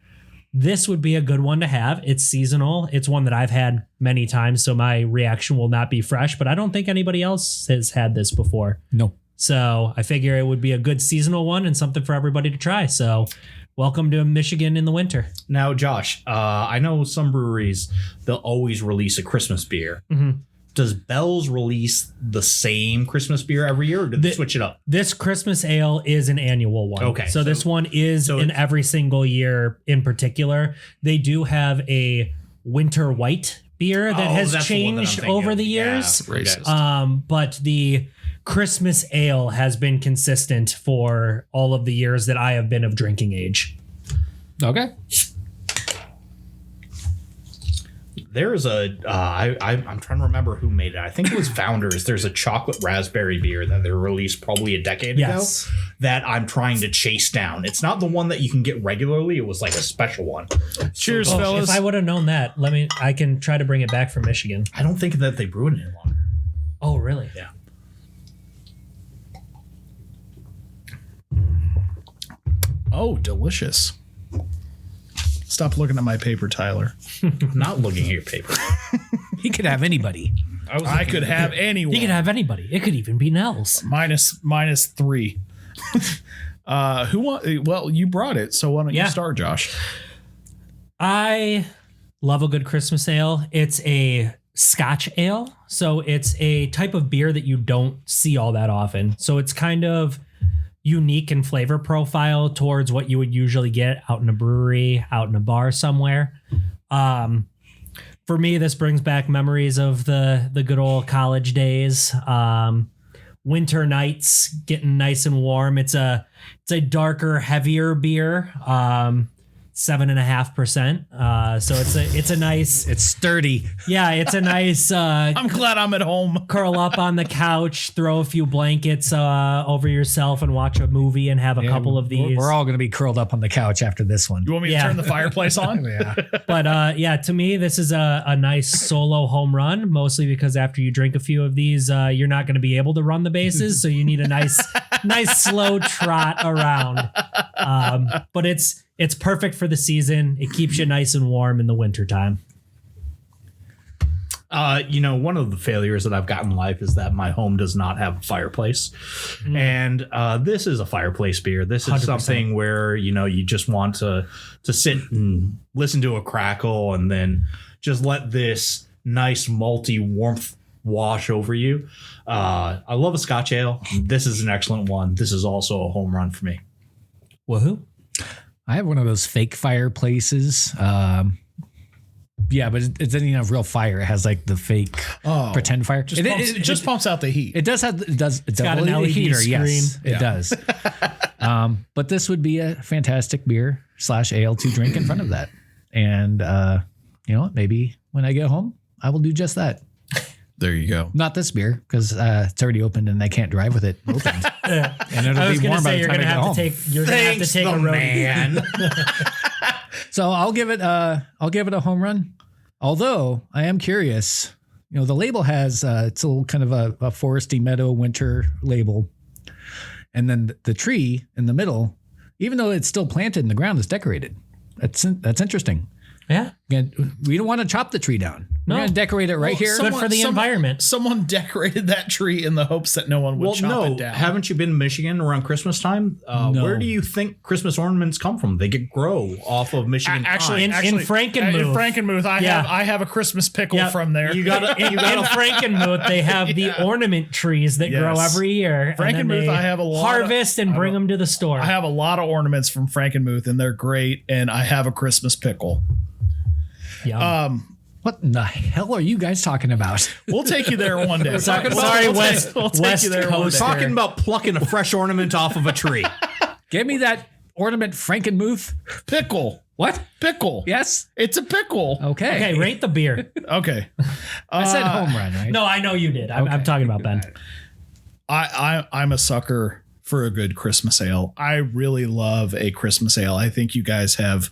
This would be a good one to have. It's seasonal. It's one that I've had many times, so my reaction will not be fresh, but I don't think anybody else has had this before. No. So I figure it would be a good seasonal one and something for everybody to try. So welcome to Michigan in the winter. Now, Josh, I know some breweries, they'll always release a Christmas beer. Mm-hmm. Does Bell's release the same Christmas beer every year, or do they switch it up? This Christmas ale is an annual one. Okay. So this one is in every single year in particular. They do have a winter white beer that has that's the one that I'm changed thinking over of. the Yeah, years. Racist. But the Christmas ale has been consistent for all of the years that I have been of drinking age. Okay. There's I'm trying to remember who made it. I think it was Founders. There's a chocolate raspberry beer that they released probably a decade Yes. ago that I'm trying to chase down. It's not the one that you can get regularly. It was like a special one. Cheers, Oh, fellas. if I would have known that, I can try to bring it back from Michigan. I don't think that they brew it any longer. Oh, really? Yeah. Oh, delicious. Stop looking at my paper, Tyler. I'm not looking at your paper. He could have anybody. I could have anyone. You can have anybody. It could even be Nels. minus 3. Who want? Well, you brought it, so why don't you start, Josh? I love a good Christmas ale. It's a Scotch ale. So it's a type of beer that you don't see all that often. So it's kind of unique in flavor profile towards what you would usually get out in a brewery, out in a bar somewhere. for me, this brings back memories of the good old college days. Winter nights, getting nice and warm. It's a darker, heavier beer. 7.5%. So it's a nice. It's sturdy. Yeah, it's a nice. I'm glad I'm at home. Curl up on the couch, throw a few blankets over yourself, and watch a movie, and have a couple of these. We're all going to be curled up on the couch after this one. You want me to turn the fireplace on? Yeah. But to me, this is a nice solo home run, mostly because after you drink a few of these, you're not going to be able to run the bases. So you need a nice slow trot around. But it's perfect for the season. It keeps you nice and warm in the wintertime. One of the failures that I've got in life is that my home does not have a fireplace. And this is a fireplace beer. This is 100%. something where, you just want to sit and listen to a crackle and then just let this nice malty warmth wash over you. I love a Scotch ale. This is an excellent one. This is also a home run for me. Woohoo. I have one of those fake fireplaces. Yeah, but it doesn't even have real fire. It has like the fake pretend fire. It just pumps out the heat. It does have. It's got an LED heater. screen. Yes, it does. But this would be a fantastic beer / ale to drink in front of that. And you know what? Maybe when I get home, I will do just that. There you go. Not this beer because it's already opened and I can't drive with it opened. And it'll I was be going to warm by say the you're time going to I get have home. to take. You're going to have to take a road. Man. So I'll give it a home run. Although I am curious, the label has it's a little kind of a foresty meadow winter label, and then the tree in the middle, even though it's still planted in the ground, is decorated. That's interesting. Yeah. Again, we don't want to chop the tree down. We're No. going to decorate it right here. Good for the environment. Someone decorated that tree in the hopes that no one would chop it down. Haven't you been in Michigan around Christmas time? No. Where do you think Christmas ornaments come from? They grow off of Michigan Actually, pine. in Frankenmuth. In Frankenmuth, I have a Christmas pickle Yep. from there. In Frankenmuth, they have the ornament trees that grow Yes. every year. And then Frankenmuth, they I have a lot harvest and bring them to the store. I have a lot of ornaments from Frankenmuth, and they're great. And I have a Christmas pickle. Yum. What in the hell are you guys talking about? We'll take you there one day. Sorry, West take you there one Coast. day. Talking about plucking a fresh ornament off of a tree. Give me that ornament Frankenmuth. Pickle. What? Pickle. Yes. It's a pickle. Okay. Okay, rate the beer. Okay. I said home run, right? No, I know you did. I'm talking about Ben. I'm a sucker for a good Christmas ale. I really love a Christmas ale. I think you guys have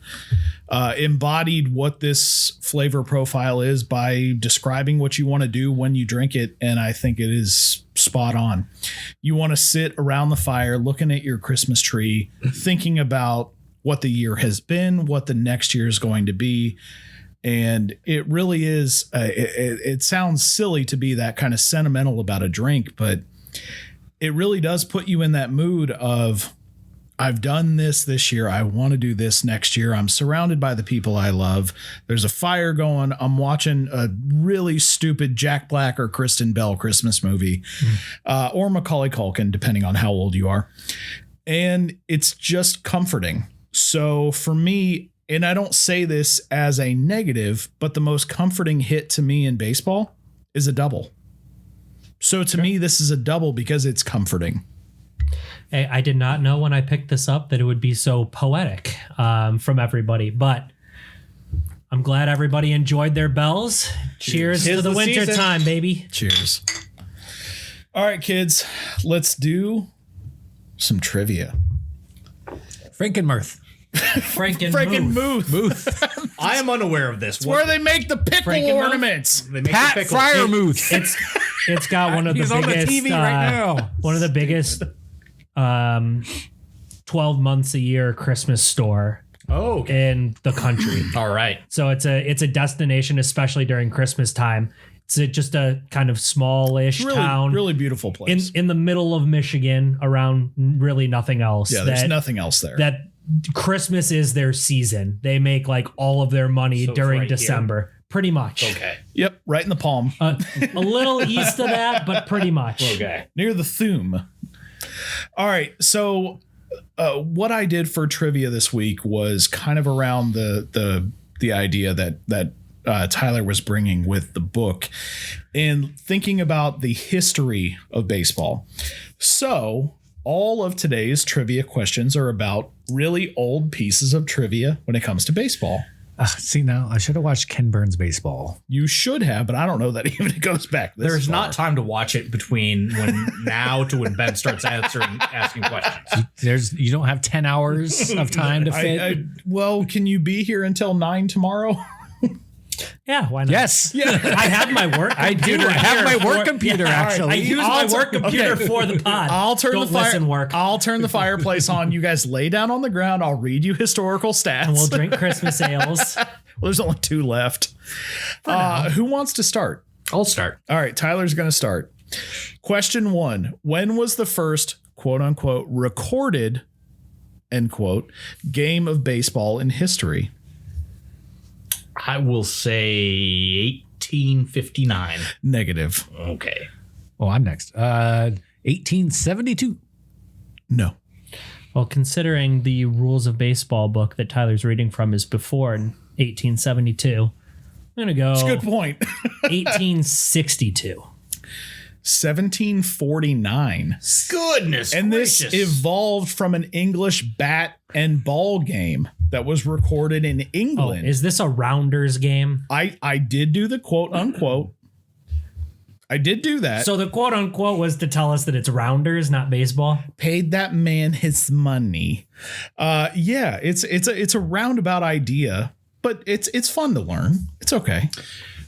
embodied what this flavor profile is by describing what you want to do when you drink it. And I think it is spot on. You want to sit around the fire, looking at your Christmas tree, thinking about what the year has been, what the next year is going to be. And it really is, it sounds silly to be that kind of sentimental about a drink, but it really does put you in that mood of, I've done this year. I want to do this next year. I'm surrounded by the people I love. There's a fire going. I'm watching a really stupid Jack Black or Kristen Bell Christmas movie, or Macaulay Culkin, depending on how old you are. And it's just comforting. So for me, and I don't say this as a negative, but the most comforting hit to me in baseball is a double. So to me, this is a double because it's comforting. Hey, I did not know when I picked this up that it would be so poetic from everybody, but I'm glad everybody enjoyed their bells. Cheers to the winter season. time, baby. Cheers. All right, kids, let's do some trivia. Frankenmuth. Frankenmuth. I am unaware of this. Where they make the pickle Frankenmuth? ornaments. They make Pat the pickle. Fryermuth. It's got one of the He's on the biggest TV right now. one of the biggest 12 months a year Christmas store Oh, okay. in the country. All right. So it's a destination, especially during Christmas time. It's just a kind of smallish town Really beautiful place. in the middle of Michigan, around really nothing else. Yeah, there's nothing else there. That Christmas is their season. They make like all of their money So it's during right here? December. Pretty much. Okay. Yep, right in the palm. A little east of that, but pretty much. Okay. Near the Thum. All right, so what I did for trivia this week was kind of around the idea that Tyler was bringing with the book and thinking about the history of baseball. So all of today's trivia questions are about really old pieces of trivia when it comes to baseball. See, now I should have watched Ken Burns baseball. You should have, but I don't know that even it goes back this There's far. not time to watch it between when now to when Ben starts asking questions. You don't have 10 hours of time to fit. Well, can you be here until 9 tomorrow? Yeah, why not? Yes. I have my work. I do. I have my work computer, actually. I use my work computer okay. for the pod. I'll turn Don't the fire. listen, work. I'll turn the fireplace on. You guys lay down on the ground. I'll read you historical stats. And we'll drink Christmas ales. Well, there's only 2 left. Who wants to start? I'll start. All right, Tyler's going to start. Question 1. When was the first quote unquote recorded end quote game of baseball in history? I will say 1859. Negative. Okay. Oh, I'm next. 1872. No. Well, considering the rules of baseball book that Tyler's reading from is before 1872, I'm going to go That's a good point. 1862. 1749. Goodness And gracious. this evolved from an English bat and ball game that was recorded in Oh, England. is this a Rounders game? I did do the quote unquote. I did do that. So the quote unquote was to tell us that it's Rounders, not baseball. Paid that man his money. Yeah, it's a roundabout idea, but it's fun to learn. It's okay.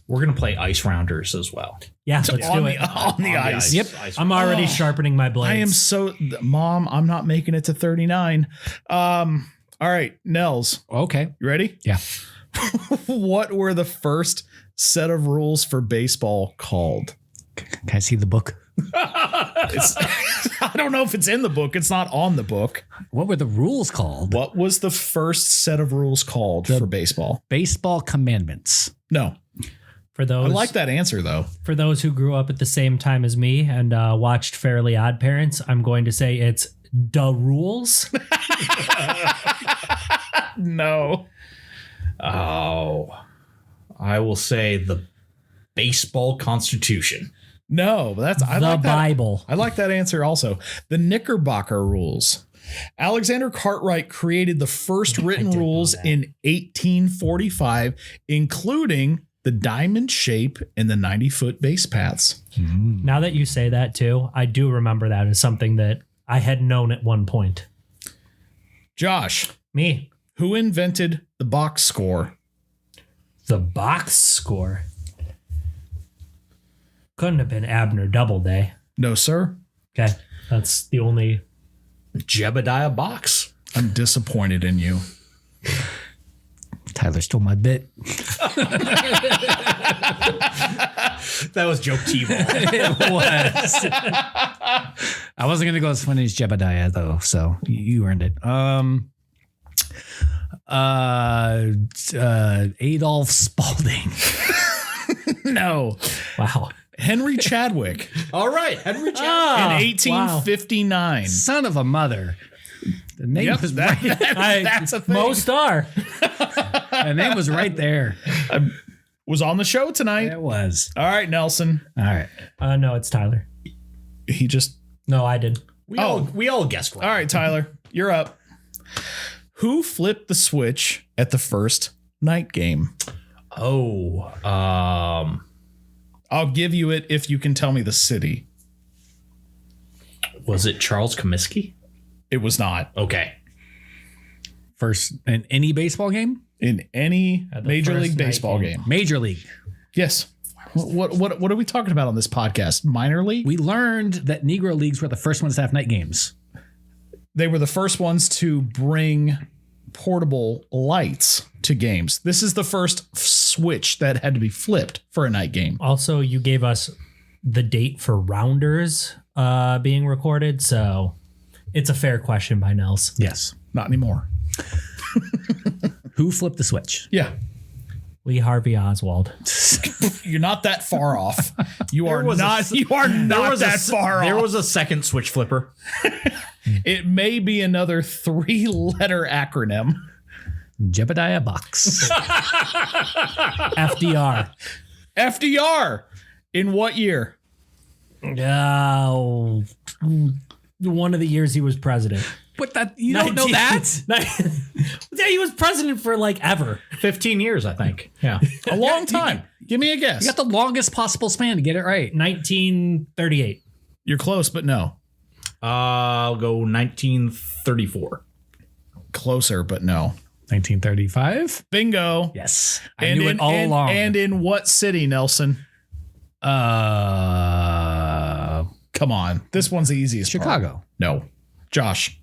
We're going to play ice rounders as well. Yeah, let's on do the, it. on the ice. Yep, I'm already sharpening my blades. I am so Mom, I'm not making it to 39. All right, Nels, Okay. you ready? Yeah. What were the first set of rules for baseball called? Can I see the book? I don't know if it's in the book. It's not on the book. What were the rules called? What was the first set of rules called for baseball? Baseball commandments. No. For those, I like that answer, though. For those who grew up at the same time as me and watched Fairly Odd Parents, I'm going to say it's the rules. No. Oh, I will say the baseball constitution. No, but that's I The like that. Bible. I like that answer also. The Knickerbocker rules. Alexander Cartwright created the first written did know rules that. in 1845, including the diamond shape and the 90-foot base paths. Now that you say that too, I do remember that as something that I had known at one point. Josh, Me. who invented the box score? The box score. Couldn't have been Abner Doubleday. No, sir. Okay. That's the only. Jebediah Box. I'm disappointed in you. Tyler stole my bit. That was Joe T-Ball. It was. I wasn't going to go as funny as Jebediah, though, so you earned it. Adolph Spalding. No. Wow. Henry Chadwick All right, Henry Chadwick. in 1859. Son of a mother. The name Yep, was that- right. that's a thing. Most are. The name was right there. Was on the show tonight. It was. All right, Nelson. All right. No, it's Tyler. He just. No, I did. We all guessed right. All right, Tyler, you're up. Who flipped the switch at the first night game? Oh, I'll give you it if you can tell me the city. was it Charles Comiskey? It was not. Okay. First in any baseball game? In any At the Major first League night Baseball game. game. Major League. Yes. What are we talking about on this podcast? Minor league? We learned that Negro Leagues were the first ones to have night games. They were the first ones to bring portable lights to games. This is the first switch that had to be flipped for a night game. Also, you gave us the date for Rounders being recorded, so it's a fair question by Nels. Yes. Not anymore. Who flipped the switch? Yeah. Lee Harvey Oswald. You're not that far off. You are was not that far There off. was a second switch flipper. It may be another 3-letter acronym. Jebediah Box. FDR. FDR. In what year? Oh, one of the years he was president. What that? You don't know that? Yeah, he was president for like ever. 15 years, I think. Yeah. A long time. Give me a guess. You got the longest possible span to get it right. 1938. You're close, but no. I'll go 1934. Closer, but no. 1935. Bingo. Yes, I knew it all along. And in what city, Nelson? Come on. This one's the easiest. Chicago. Part. No. Josh.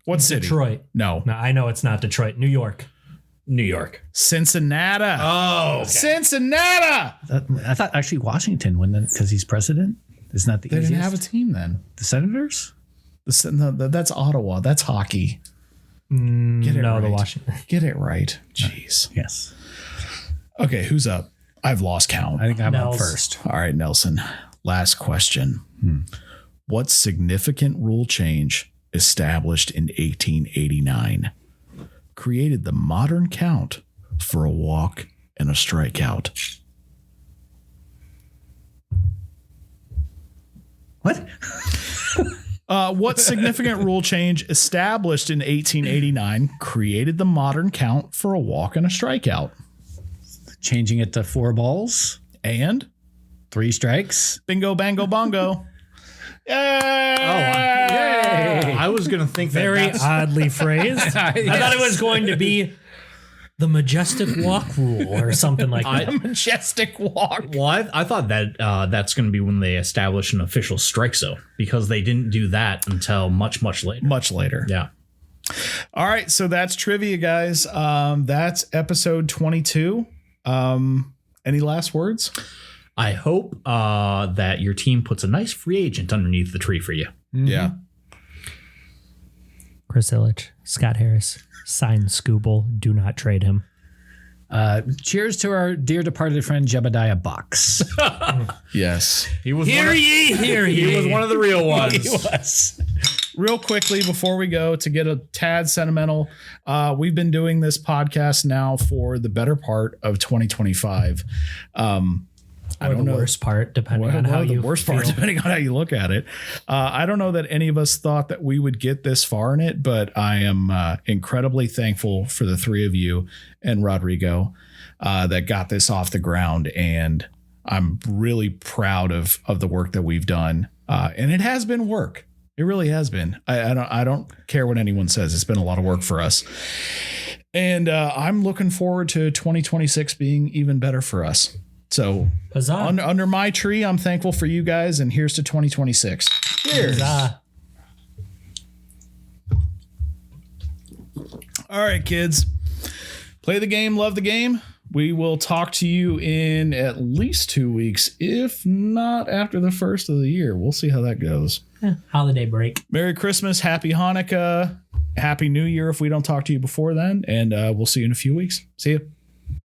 What city? Detroit. No. No, I know it's not Detroit. New York. New York. Cincinnati. Oh, okay. Cincinnati. I thought actually Washington won because he's president. Isn't that the They easiest? didn't have a team then. The Senators? That's Ottawa. That's hockey. Get it No, right. the Washington. Get it right. Jeez. Yes. Okay, who's up? I've lost count. I think I'm up Nels. first. All right, Nelson. Last question. What significant rule change established in 1889 created the modern count for a walk and a strikeout? What? What significant rule change established in 1889 created the modern count for a walk and a strikeout? Changing it to 4 balls, And 3 strikes. bingo, bango, bongo. Yay! Yay! I was going to think Very that's oddly phrased. I thought it was going to be the majestic walk rule or something like that. Majestic walk. Well, I thought that that's going to be when they establish an official strike zone because they didn't do that until much, much later. Much later. Yeah. All right, so that's trivia, guys. That's episode 22. Any last words? I hope that your team puts a nice free agent underneath the tree for you. Yeah. Chris Illich, Scott Harris, sign Scooble. Do not trade him. Cheers to our dear departed friend Jebediah Box. Yes. He was Hear ye, hear ye. He was one of the real ones. was. Real quickly before we go, to get a tad sentimental, we've been doing this podcast now for the better part of 2025. I don't know the worst part, depending on how you the worst part, feel. depending on how you look at it. I don't know that any of us thought that we would get this far in it, but I am incredibly thankful for the 3 of you and Rodrigo that got this off the ground, and I'm really proud of the work that we've done. And it has been work. It really has been. I don't care what anyone says. It's been a lot of work for us. And I'm looking forward to 2026 being even better for us. So Huzzah. under my tree, I'm thankful for you guys. And here's to 2026. Cheers. Huzzah. All right, kids. Play the game. Love the game. We will talk to you in at least 2 weeks, if not after the first of the year. We'll see how that goes. Holiday break. Merry Christmas. Happy Hanukkah. Happy New Year if we don't talk to you before then. And we'll see you in a few weeks. See you.